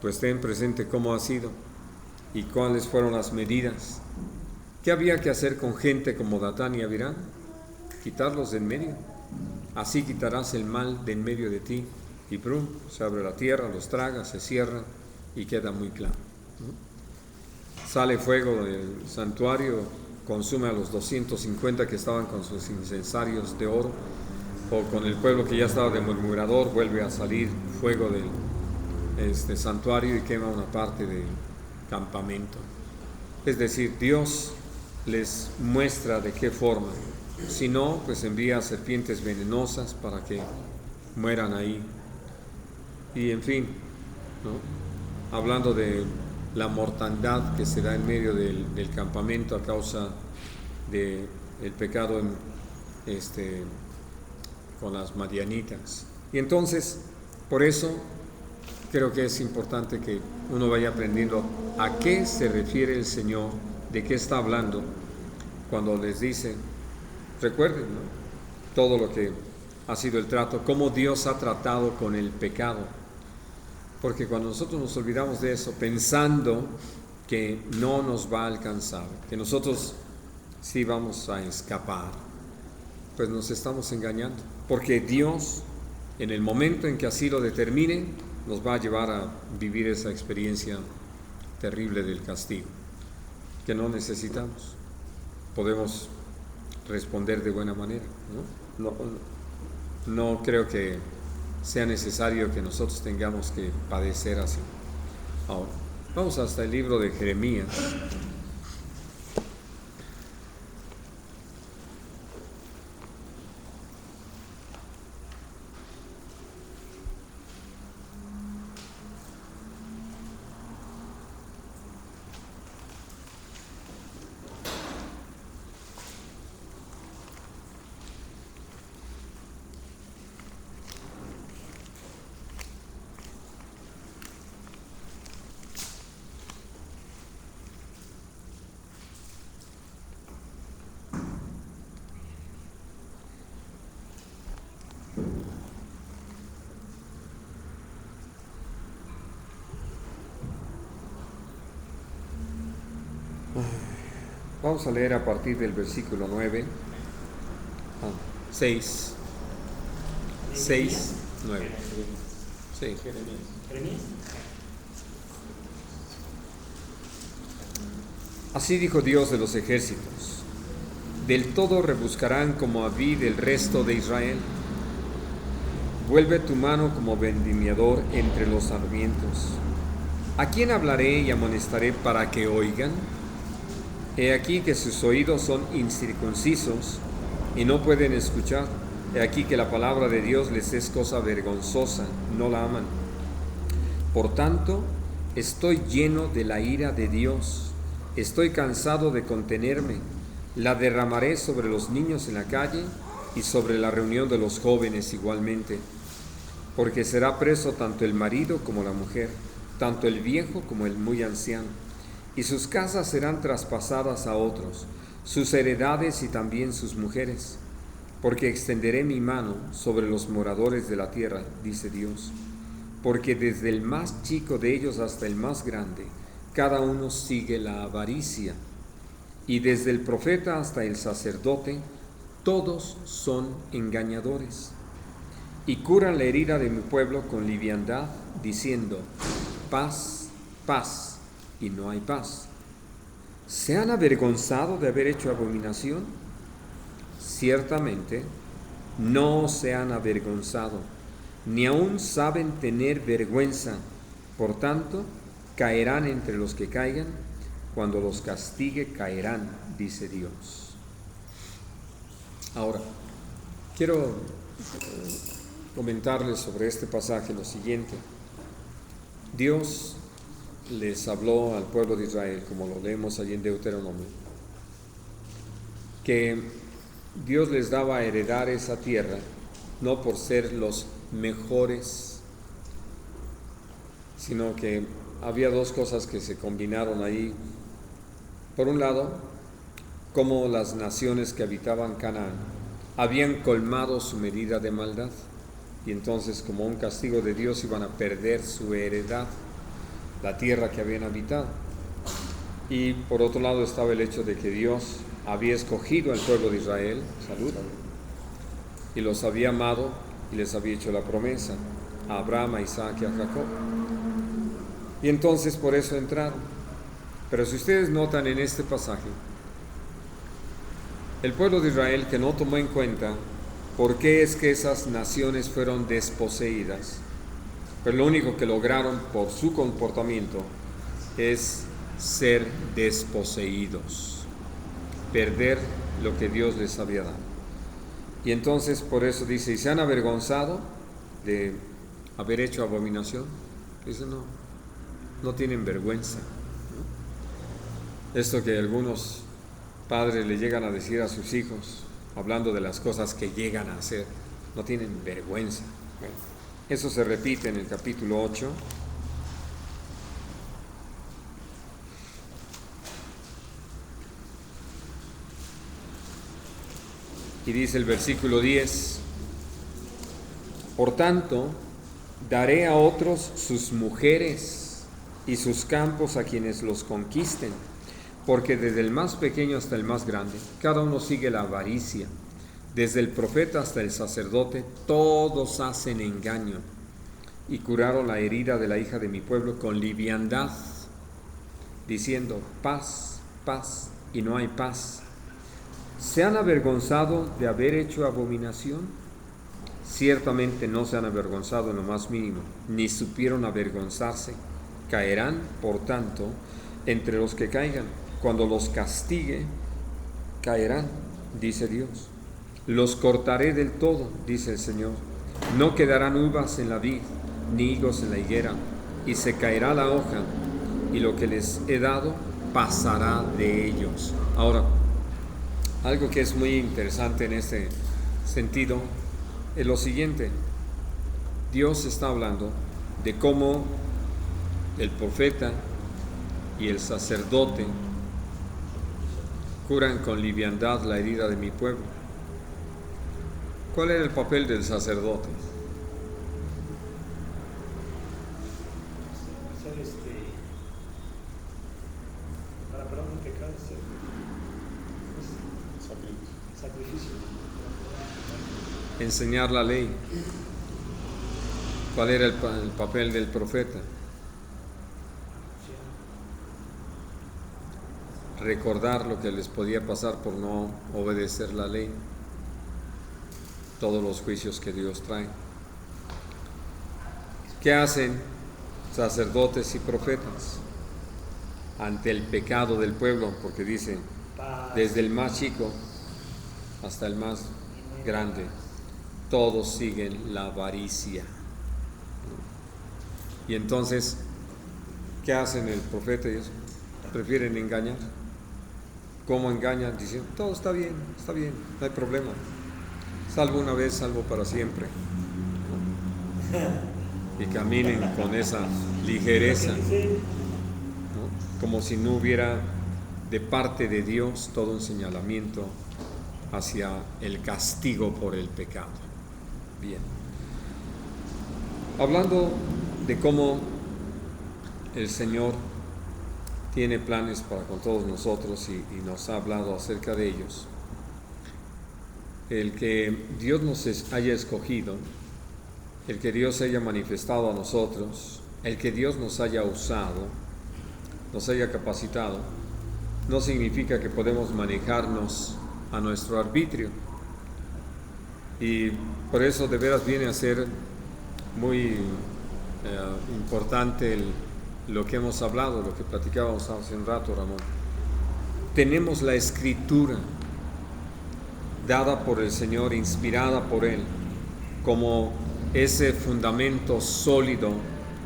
pues ten presente cómo ha sido y cuáles fueron las medidas. ¿Qué había que hacer con gente como Datán y Abiram? Quitarlos de en medio. Así quitarás el mal de en medio de ti. Y ¡prum! Se abre la tierra, los traga, se cierra y queda muy claro, ¿no? Sale fuego del santuario, consume a los 250 que estaban con sus incensarios de oro, o con el pueblo que ya estaba de murmurador, vuelve a salir fuego del santuario y quema una parte del campamento. Es decir, Dios les muestra de qué forma. Si no, pues envía serpientes venenosas para que mueran ahí. Y en fin, ¿no? Hablando de la mortandad que se da en medio del campamento a causa del pecado con las madianitas. Y entonces, por eso, creo que es importante que uno vaya aprendiendo a qué se refiere el Señor, de qué está hablando, cuando les dice, recuerden, ¿no?, todo lo que ha sido el trato, cómo Dios ha tratado con el pecado. Porque cuando nosotros nos olvidamos de eso, pensando que no nos va a alcanzar, que nosotros sí vamos a escapar, pues nos estamos engañando. Porque Dios, en el momento en que así lo determine, nos va a llevar a vivir esa experiencia terrible del castigo, que no necesitamos. Podemos responder de buena manera, ¿no? No creo que sea necesario que nosotros tengamos que padecer así. Ahora, vamos hasta el libro de Jeremías. Vamos a leer a partir del versículo 9, 6, 9. Sí. Jeremías. Así dijo Dios de los ejércitos: del todo rebuscarán como a vid el resto de Israel. Vuelve tu mano como vendimiador entre los sarmientos. ¿A quién hablaré y amonestaré para que oigan? He aquí que sus oídos son incircuncisos y no pueden escuchar. He aquí que la palabra de Dios les es cosa vergonzosa, no la aman. Por tanto, estoy lleno de la ira de Dios. Estoy cansado de contenerme. La derramaré sobre los niños en la calle y sobre la reunión de los jóvenes igualmente. Porque será preso tanto el marido como la mujer, tanto el viejo como el muy anciano. Y sus casas serán traspasadas a otros, sus heredades y también sus mujeres. Porque extenderé mi mano sobre los moradores de la tierra, dice Dios. Porque desde el más chico de ellos hasta el más grande, cada uno sigue la avaricia. Y desde el profeta hasta el sacerdote, todos son engañadores. Y curan la herida de mi pueblo con liviandad, diciendo: paz, paz. Y no hay paz. ¿Se han avergonzado de haber hecho abominación? Ciertamente no se han avergonzado, ni aún saben tener vergüenza. Por tanto, caerán entre los que caigan, cuando los castigue caerán, dice Dios. Ahora, quiero comentarles sobre este pasaje lo siguiente. Dios les habló al pueblo de Israel, como lo leemos allí en Deuteronomio, que Dios les daba a heredar esa tierra, no por ser los mejores, sino que había dos cosas que se combinaron ahí. Por un lado, como las naciones que habitaban Canaán habían colmado su medida de maldad, y entonces, como un castigo de Dios, iban a perder su heredad, la tierra que habían habitado. Y por otro lado estaba el hecho de que Dios había escogido al pueblo de Israel, salud, y los había amado y les había hecho la promesa a Abraham, a Isaac y a Jacob. Y entonces por eso entraron. Pero si ustedes notan en este pasaje, el pueblo de Israel, que no tomó en cuenta por qué es que esas naciones fueron desposeídas, pero lo único que lograron por su comportamiento es ser desposeídos, perder lo que Dios les había dado. Y entonces por eso dice: y se han avergonzado de haber hecho abominación. Dice: no tienen vergüenza, ¿no? Esto que algunos padres le llegan a decir a sus hijos, hablando de las cosas que llegan a hacer: no tienen vergüenza. Bueno, eso se repite en el capítulo 8. Y dice el versículo 10: por tanto, daré a otros sus mujeres y sus campos a quienes los conquisten, porque desde el más pequeño hasta el más grande, cada uno sigue la avaricia. Desde el profeta hasta el sacerdote, todos hacen engaño, y curaron la herida de la hija de mi pueblo con liviandad, diciendo paz, paz, y no hay paz. ¿Se han avergonzado de haber hecho abominación? Ciertamente no se han avergonzado en lo más mínimo, ni supieron avergonzarse. Caerán, por tanto, entre los que caigan. Cuando los castigue, caerán, dice Dios. Los cortaré del todo, dice el Señor. No quedarán uvas en la vid, ni higos en la higuera, y se caerá la hoja, y lo que les he dado pasará de ellos. Ahora, algo que es muy interesante en este sentido es lo siguiente. Dios está hablando de cómo el profeta y el sacerdote curan con liviandad la herida de mi pueblo. ¿Cuál era el papel del sacerdote? Para perdón de pecados, sacrificio. Enseñar la ley. ¿Cuál era el papel del profeta? Recordar lo que les podía pasar por no obedecer la ley, todos los juicios que Dios trae. ¿Qué hacen sacerdotes y profetas ante el pecado del pueblo? Porque dicen, desde el más chico hasta el más grande, todos siguen la avaricia. Y entonces, ¿qué hacen el profeta y eso? Prefieren engañar. ¿Cómo engañan? Dicen, todo está bien, no hay problema. Salvo una vez, salvo para siempre. Y caminen con esa ligereza, ¿no? Como si no hubiera de parte de Dios todo un señalamiento hacia el castigo por el pecado. Bien. Hablando de cómo el Señor tiene planes para con todos nosotros y nos ha hablado acerca de ellos. El que Dios nos haya escogido, el que Dios haya manifestado a nosotros, el que Dios nos haya usado, nos haya capacitado, no significa que podemos manejarnos a nuestro arbitrio. Y por eso de veras viene a ser muy importante lo que hemos hablado, lo que platicábamos hace un rato, Ramón. Tenemos la Escritura dada por el Señor, inspirada por Él, como ese fundamento sólido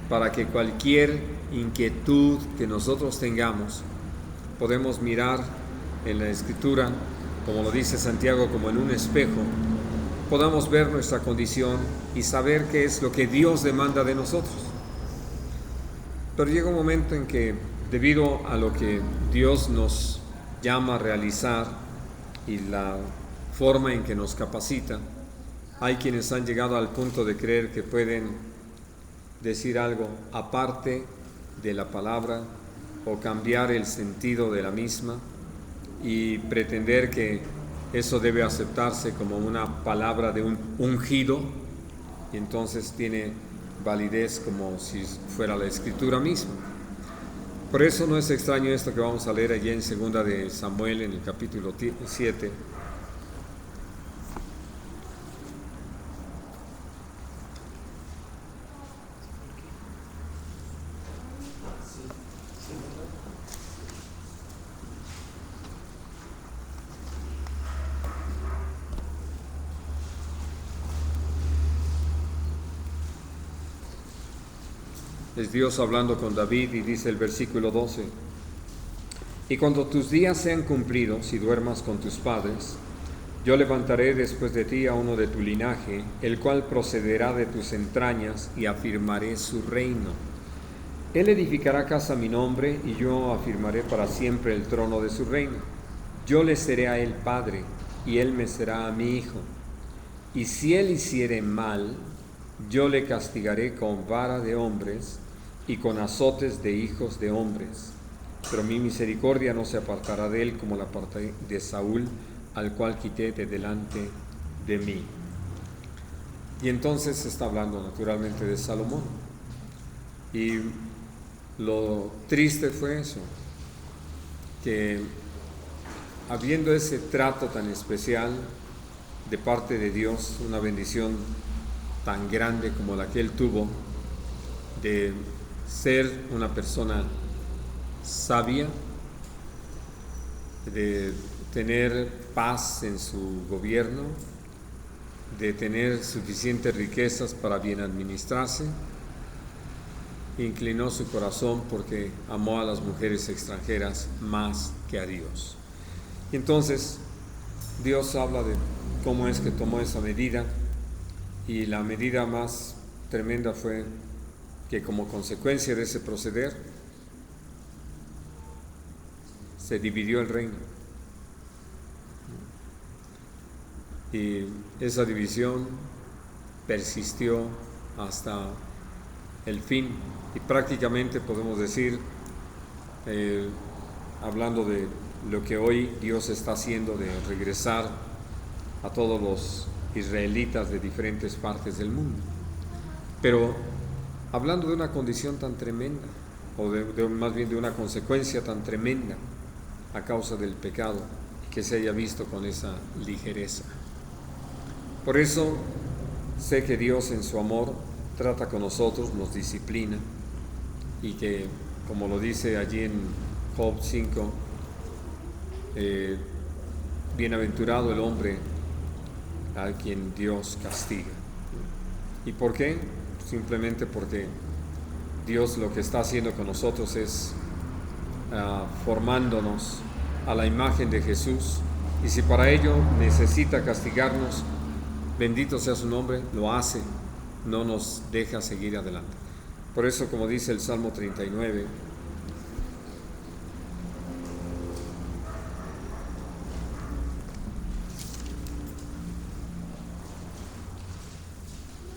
para que cualquier inquietud que nosotros tengamos, podemos mirar en la Escritura, como lo dice Santiago, como en un espejo, podamos ver nuestra condición y saber qué es lo que Dios demanda de nosotros. Pero llega un momento en que, debido a lo que Dios nos llama a realizar y la forma en que nos capacita, hay quienes han llegado al punto de creer que pueden decir algo aparte de la palabra o cambiar el sentido de la misma y pretender que eso debe aceptarse como una palabra de un ungido, y entonces tiene validez como si fuera la Escritura misma. Por eso no es extraño esto que vamos a leer allí en 2 de Samuel, en el capítulo 7. Es Dios hablando con David y dice el versículo 12: y cuando tus días sean cumplidos y duermas con tus padres, Yo levantaré después de ti a uno de tu linaje, el cual procederá de tus entrañas, y afirmaré su reino. Él edificará casa a mi nombre, y yo afirmaré para siempre el trono de su reino. Yo le seré a él padre, y él me será a mi hijo. Y si él hiciere mal, yo le castigaré con vara de hombres y con azotes de hijos de hombres. Pero mi misericordia no se apartará de él como la aparté de Saúl, al cual quité de delante de mí. Y entonces se está hablando naturalmente de Salomón. Y lo triste fue eso, que habiendo ese trato tan especial de parte de Dios, una bendición tan grande como la que él tuvo, de ser una persona sabia, de tener paz en su gobierno, de tener suficientes riquezas para bien administrarse, inclinó su corazón porque amó a las mujeres extranjeras más que a Dios. Y entonces Dios habla de cómo es que tomó esa medida, y la medida más tremenda fue que como consecuencia de ese proceder se dividió el reino. Y esa división persistió hasta el fin, y prácticamente podemos decir, hablando de lo que hoy Dios está haciendo, de regresar a todos los israelitas de diferentes partes del mundo, pero hablando de una condición tan tremenda, o más bien de una consecuencia tan tremenda a causa del pecado, que se haya visto con esa ligereza. Por eso sé que Dios en su amor trata con nosotros, nos disciplina, y que, como lo dice allí en Job 5, bienaventurado el hombre a quien Dios castiga. ¿Y por qué? Simplemente porque Dios lo que está haciendo con nosotros es formándonos a la imagen de Jesús, y si para ello necesita castigarnos, bendito sea su nombre, lo hace, no nos deja seguir adelante. Por eso, como dice el Salmo 39,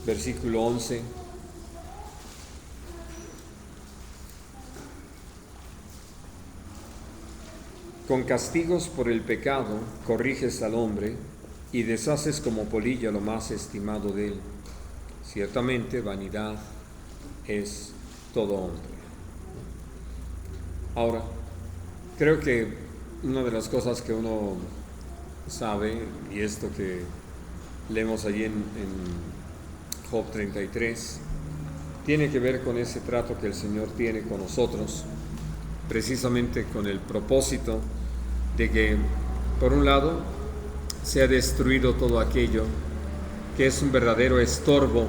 versículo 11, con castigos por el pecado corriges al hombre, y deshaces como polilla lo más estimado de él. Ciertamente vanidad es todo hombre. Ahora, creo que una de las cosas que uno sabe, y esto que leemos allí en Job 33, tiene que ver con ese trato que el Señor tiene con nosotros, precisamente con el propósito de que, por un lado, se ha destruido todo aquello que es un verdadero estorbo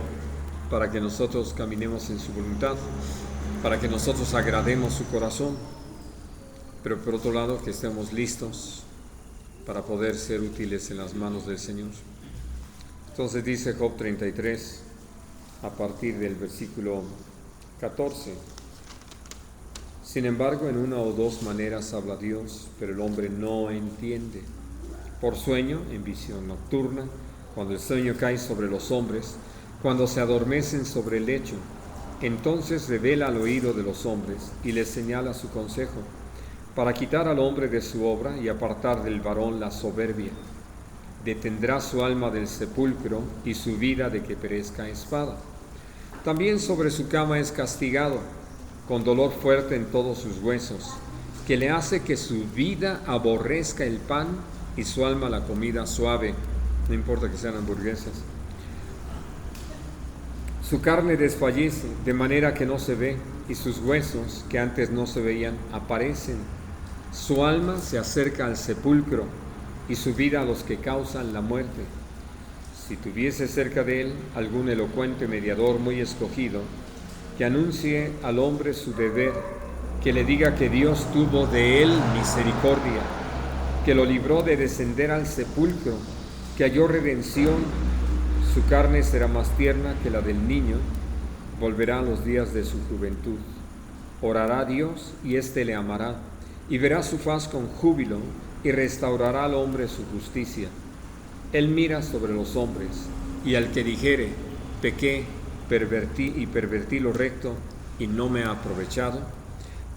para que nosotros caminemos en su voluntad, para que nosotros agrademos su corazón, pero por otro lado que estemos listos para poder ser útiles en las manos del Señor. Entonces dice Job 33, a partir del versículo 14: sin embargo, en una o dos maneras habla Dios, pero el hombre no entiende. Por sueño, en visión nocturna, cuando el sueño cae sobre los hombres, cuando se adormecen sobre el lecho, entonces revela al oído de los hombres y les señala su consejo, para quitar al hombre de su obra y apartar del varón la soberbia. Detendrá su alma del sepulcro y su vida de que perezca a espada. También sobre su cama es castigado, con dolor fuerte en todos sus huesos, que le hace que su vida aborrezca el pan y su alma la comida suave, no importa que sean hamburguesas. Su carne desfallece, de manera que no se ve, y sus huesos, que antes no se veían, aparecen. Su alma se acerca al sepulcro, y su vida a los que causan la muerte. Si tuviese cerca de él algún elocuente mediador muy escogido, que anuncie al hombre su deber, que le diga que Dios tuvo de él misericordia, que lo libró de descender al sepulcro que halló redención, su carne será más tierna que la del niño, volverá a los días de su juventud. Orará a Dios y éste le amará, y verá su faz con júbilo, y restaurará al hombre su justicia. Él mira sobre los hombres, y al que dijere, pequé, pervertí lo recto, y no me ha aprovechado,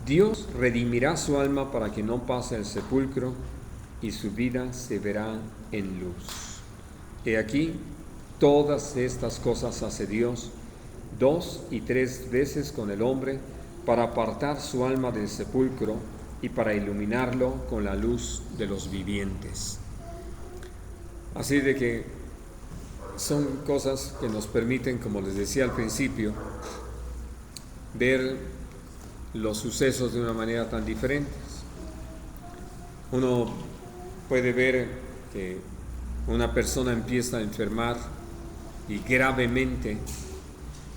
Dios redimirá su alma para que no pase al sepulcro, y su vida se verá en luz. He aquí, todas estas cosas hace Dios 2 y 3 veces con el hombre, para apartar su alma del sepulcro y para iluminarlo con la luz de los vivientes. Así de que son cosas que nos permiten, como les decía al principio, ver los sucesos de una manera tan diferente. Uno puede ver que una persona empieza a enfermar y gravemente,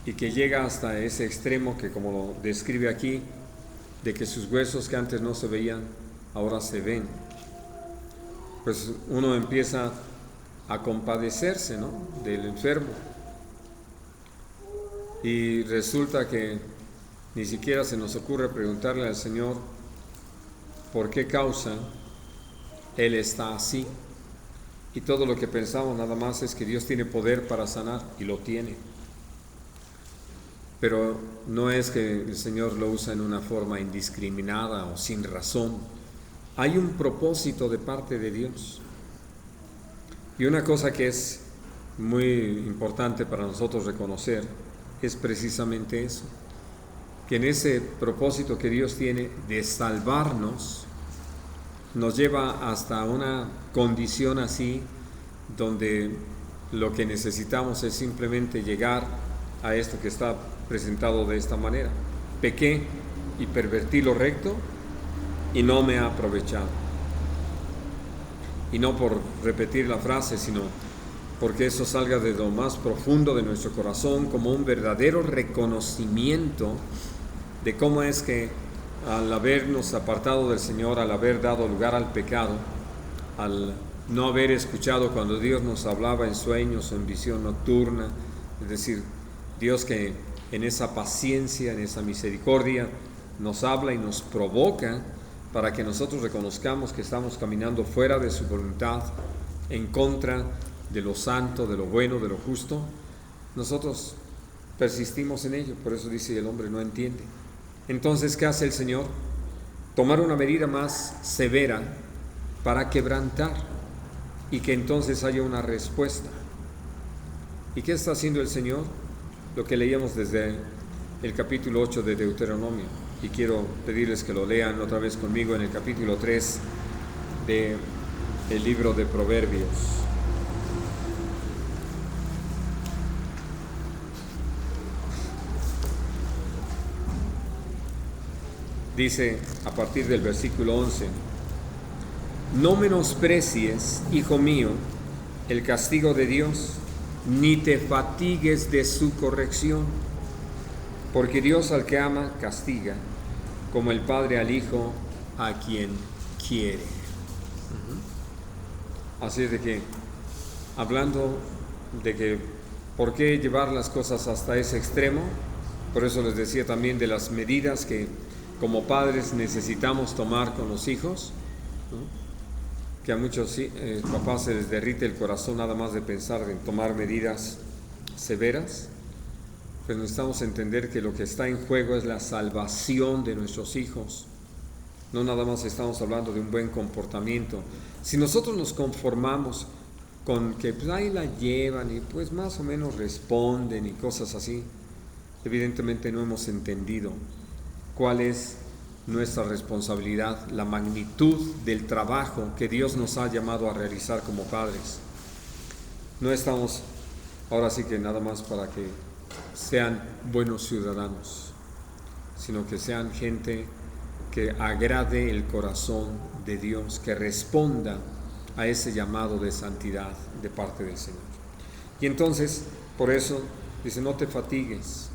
y que llega hasta ese extremo que, como lo describe aquí, de que sus huesos que antes no se veían, ahora se ven. Pues uno empieza a compadecerse, ¿no?, del enfermo. Y resulta que ni siquiera se nos ocurre preguntarle al Señor por qué causa Él está así. Y todo lo que pensamos nada más es que Dios tiene poder para sanar, y lo tiene. Pero no es que el Señor lo usa en una forma indiscriminada o sin razón. Hay un propósito de parte de Dios. Y una cosa que es muy importante para nosotros reconocer es precisamente eso, que en ese propósito que Dios tiene de salvarnos, nos lleva hasta una condición así, donde lo que necesitamos es simplemente llegar a esto que está presentado de esta manera: pequé y pervertí lo recto, y no me ha aprovechado. Y no por repetir la frase, sino porque eso salga de lo más profundo de nuestro corazón, como un verdadero reconocimiento de cómo es que, al habernos apartado del Señor, al haber dado lugar al pecado, al no haber escuchado cuando Dios nos hablaba en sueños o en visión nocturna, es decir, Dios que en esa paciencia, en esa misericordia, nos habla y nos provoca para que nosotros reconozcamos que estamos caminando fuera de su voluntad, en contra de lo santo, de lo bueno, de lo justo. Nosotros persistimos en ello, por eso dice: el hombre no entiende. Entonces, ¿qué hace el Señor? Tomar una medida más severa para quebrantar, y que entonces haya una respuesta. ¿Y qué está haciendo el Señor? Lo que leíamos desde el capítulo 8 de Deuteronomio, y quiero pedirles que lo lean otra vez conmigo en el capítulo 3 del libro de Proverbios. Dice a partir del versículo 11: no menosprecies, hijo mío, el castigo de Dios, ni te fatigues de su corrección, porque Dios al que ama castiga, como el Padre al Hijo a quien quiere. Así es de que, hablando de que por qué llevar las cosas hasta ese extremo, por eso les decía también de las medidas que como padres necesitamos tomar con los hijos, ¿no?, que a muchos papás se les derrite el corazón nada más de pensar en tomar medidas severas. Pues necesitamos entender que lo que está en juego es la salvación de nuestros hijos. No nada más estamos hablando de un buen comportamiento. Si nosotros nos conformamos con que pues ahí la llevan y pues más o menos responden y cosas así, evidentemente no hemos entendido cuál es nuestra responsabilidad, la magnitud del trabajo que Dios nos ha llamado a realizar como padres. No estamos ahora sí que nada más para que sean buenos ciudadanos, sino que sean gente que agrade el corazón de Dios, que responda a ese llamado de santidad de parte del Señor. Y entonces, por eso, dice: no te fatigues,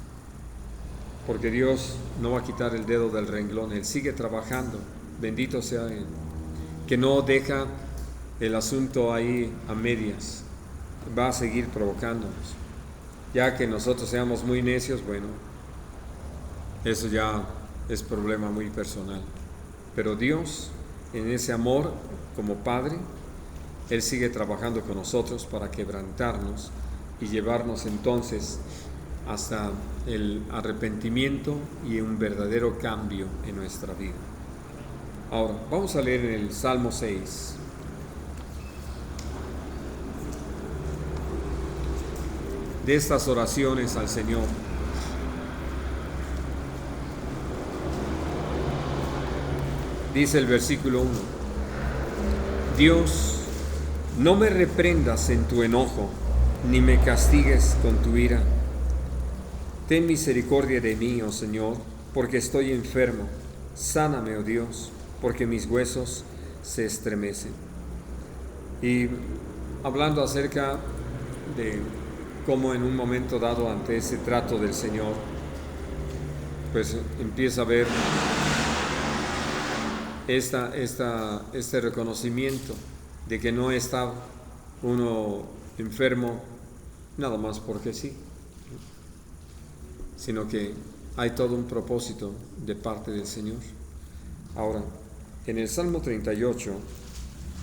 porque Dios no va a quitar el dedo del renglón. Él sigue trabajando, bendito sea Él, que no deja el asunto ahí a medias, va a seguir provocándonos. Ya que nosotros seamos muy necios, bueno, eso ya es problema muy personal. Pero Dios, en ese amor como Padre, Él sigue trabajando con nosotros para quebrantarnos y llevarnos entonces hasta el arrepentimiento y un verdadero cambio en nuestra vida. Ahora, vamos a leer en el Salmo 6. De estas oraciones al Señor. Dice el versículo 1: Dios, no me reprendas en tu enojo, ni me castigues con tu ira. Ten misericordia de mí, oh Señor, porque estoy enfermo. Sáname, oh Dios, porque mis huesos se estremecen. Y hablando acerca de cómo en un momento dado ante ese trato del Señor, pues empieza a ver este reconocimiento de que no está uno enfermo nada más porque sí, sino que hay todo un propósito de parte del Señor. Ahora, en el Salmo 38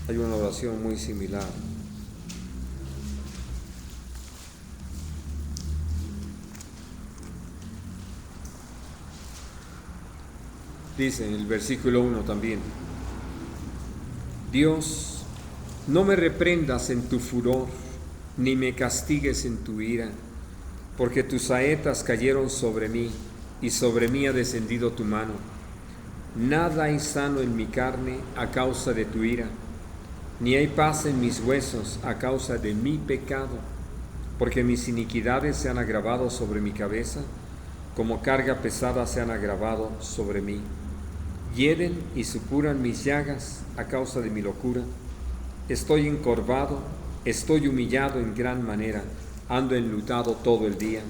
hay una oración muy similar. Dice en el versículo 1 también: Dios, no me reprendas en tu furor, ni me castigues en tu ira, porque tus saetas cayeron sobre mí, y sobre mí ha descendido tu mano. Nada hay sano en mi carne a causa de tu ira, ni hay paz en mis huesos a causa de mi pecado, porque mis iniquidades se han agravado sobre mi cabeza, como carga pesada se han agravado sobre mí. Hieren y supuran mis llagas a causa de mi locura. Estoy encorvado, estoy humillado en gran manera, ando enlutado todo el día,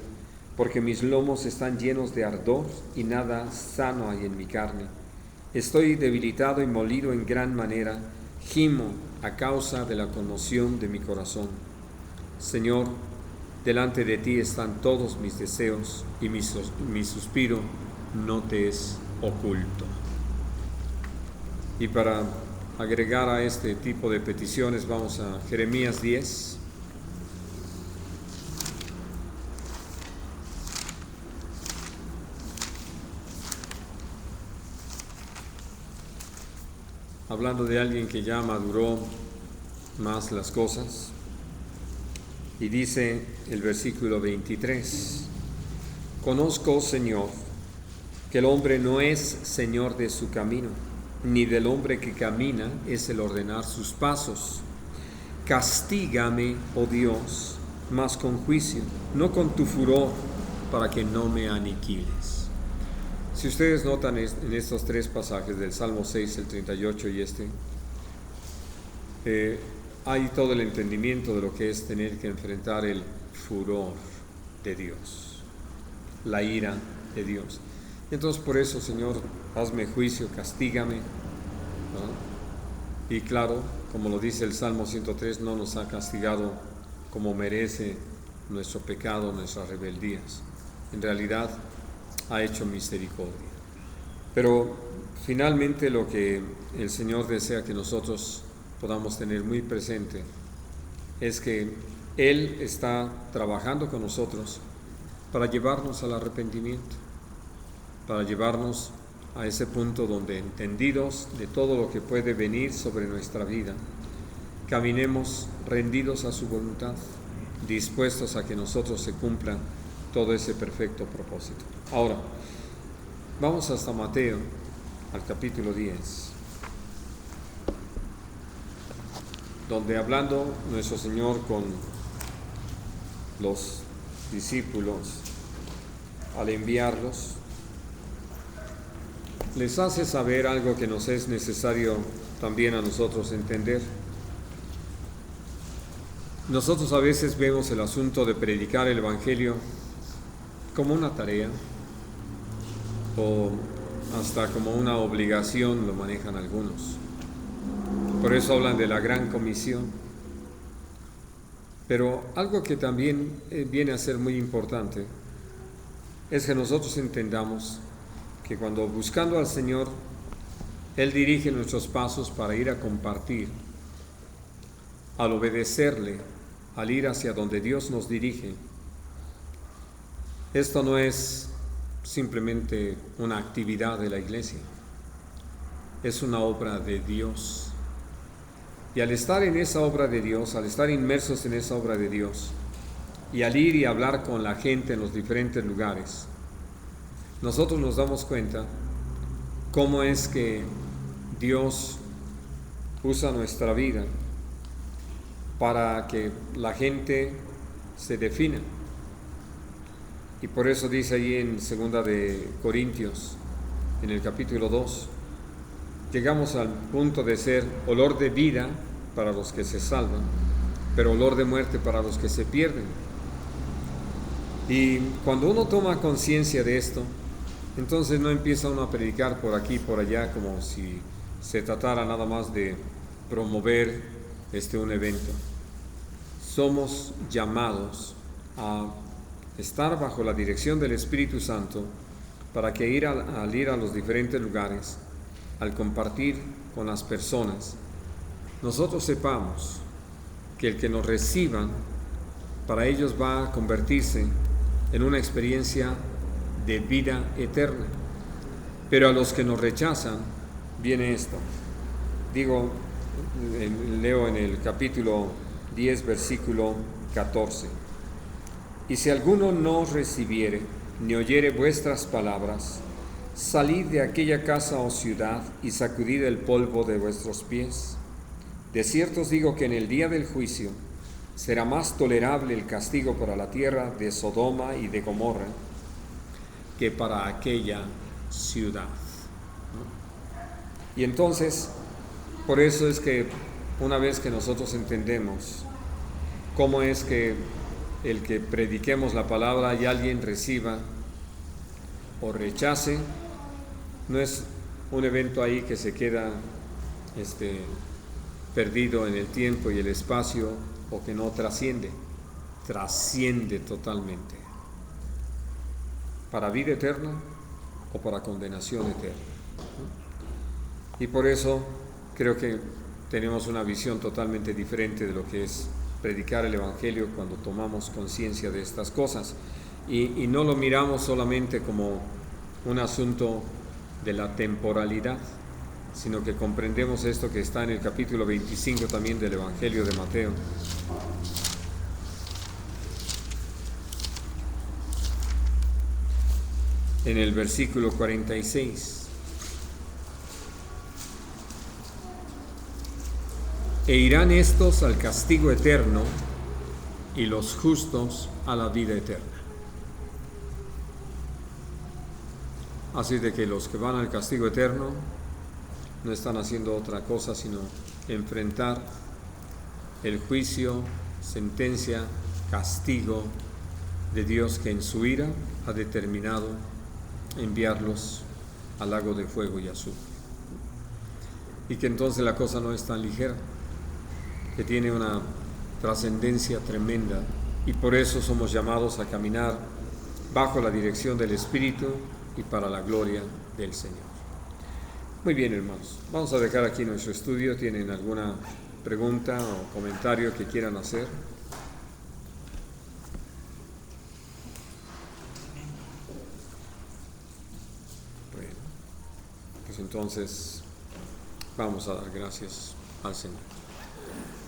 porque mis lomos están llenos de ardor y nada sano hay en mi carne. Estoy debilitado y molido en gran manera, gimo a causa de la conmoción de mi corazón. Señor, delante de ti están todos mis deseos, y mi suspiro no te es oculto. Y para agregar a este tipo de peticiones, vamos a Jeremías 10. Hablando de alguien que ya maduró más las cosas. Y dice el versículo 23: Conozco, Señor, que el hombre no es señor de su camino, ni del hombre que camina es el ordenar sus pasos. Castígame, oh Dios, mas con juicio, no con tu furor, para que no me aniquiles. Si ustedes notan en estos tres pasajes del Salmo 6, el 38 y hay todo el entendimiento de lo que es tener que enfrentar el furor de Dios, la ira de Dios. Entonces, por eso, Señor, hazme juicio, castígame, ¿no? Y claro, como lo dice el Salmo 103, no nos ha castigado como merece nuestro pecado, nuestras rebeldías. En realidad, ha hecho misericordia. Pero finalmente lo que el Señor desea que nosotros podamos tener muy presente es que Él está trabajando con nosotros para llevarnos al arrepentimiento, para llevarnos a ese punto donde, entendidos de todo lo que puede venir sobre nuestra vida, caminemos rendidos a su voluntad, dispuestos a que nosotros se cumpla todo ese perfecto propósito. Ahora, vamos hasta Mateo, al capítulo 10, donde hablando nuestro Señor con los discípulos, al enviarlos, les hace saber algo que nos es necesario también a nosotros entender. Nosotros a veces vemos el asunto de predicar el Evangelio como una tarea o hasta como una obligación, lo manejan algunos. Por eso hablan de la gran comisión. Pero algo que también viene a ser muy importante es que nosotros entendamos que cuando buscando al Señor, Él dirige nuestros pasos para ir a compartir, al obedecerle, al ir hacia donde Dios nos dirige. Esto no es simplemente una actividad de la iglesia, es una obra de Dios. Y al estar en esa obra de Dios, al estar inmersos en esa obra de Dios, y al ir y hablar con la gente en los diferentes lugares, nosotros nos damos cuenta cómo es que Dios usa nuestra vida para que la gente se defina. Y por eso dice allí en 2 de Corintios, en el capítulo 2, llegamos al punto de ser olor de vida para los que se salvan, pero olor de muerte para los que se pierden. Y cuando uno toma conciencia de esto, entonces no empieza uno a predicar por aquí y por allá como si se tratara nada más de promover un evento. Somos llamados a estar bajo la dirección del Espíritu Santo para que al ir a los diferentes lugares, al compartir con las personas, nosotros sepamos que el que nos reciban, para ellos va a convertirse en una experiencia de vida eterna. Pero a los que nos rechazan, viene esto. Leo en el capítulo 10, versículo 14. Y si alguno no os recibiere, ni oyere vuestras palabras, salid de aquella casa o ciudad y sacudid el polvo de vuestros pies. De cierto os digo que en el día del juicio será más tolerable el castigo para la tierra de Sodoma y de Gomorra que para aquella ciudad. Y entonces, por eso es que una vez que nosotros entendemos cómo es que el que prediquemos la palabra y alguien reciba o rechace, no es un evento ahí que se queda perdido en el tiempo y el espacio, o que no trasciende totalmente para vida eterna o para condenación eterna. Y por eso creo que tenemos una visión totalmente diferente de lo que es predicar el Evangelio cuando tomamos conciencia de estas cosas y no lo miramos solamente como un asunto de la temporalidad, sino que comprendemos esto que está en el capítulo 25 también del Evangelio de Mateo. En el versículo 46. E irán estos al castigo eterno y los justos a la vida eterna. Así de que los que van al castigo eterno no están haciendo otra cosa sino enfrentar el juicio, sentencia, castigo de Dios, que en su ira ha determinado enviarlos al lago de fuego y azufre. Y que entonces la cosa no es tan ligera, que tiene una trascendencia tremenda, y por eso somos llamados a caminar bajo la dirección del Espíritu y para la gloria del Señor. Muy bien, hermanos, vamos a dejar aquí nuestro estudio. ¿Tienen alguna pregunta o comentario que quieran hacer? Bueno, pues entonces vamos a dar gracias al Señor.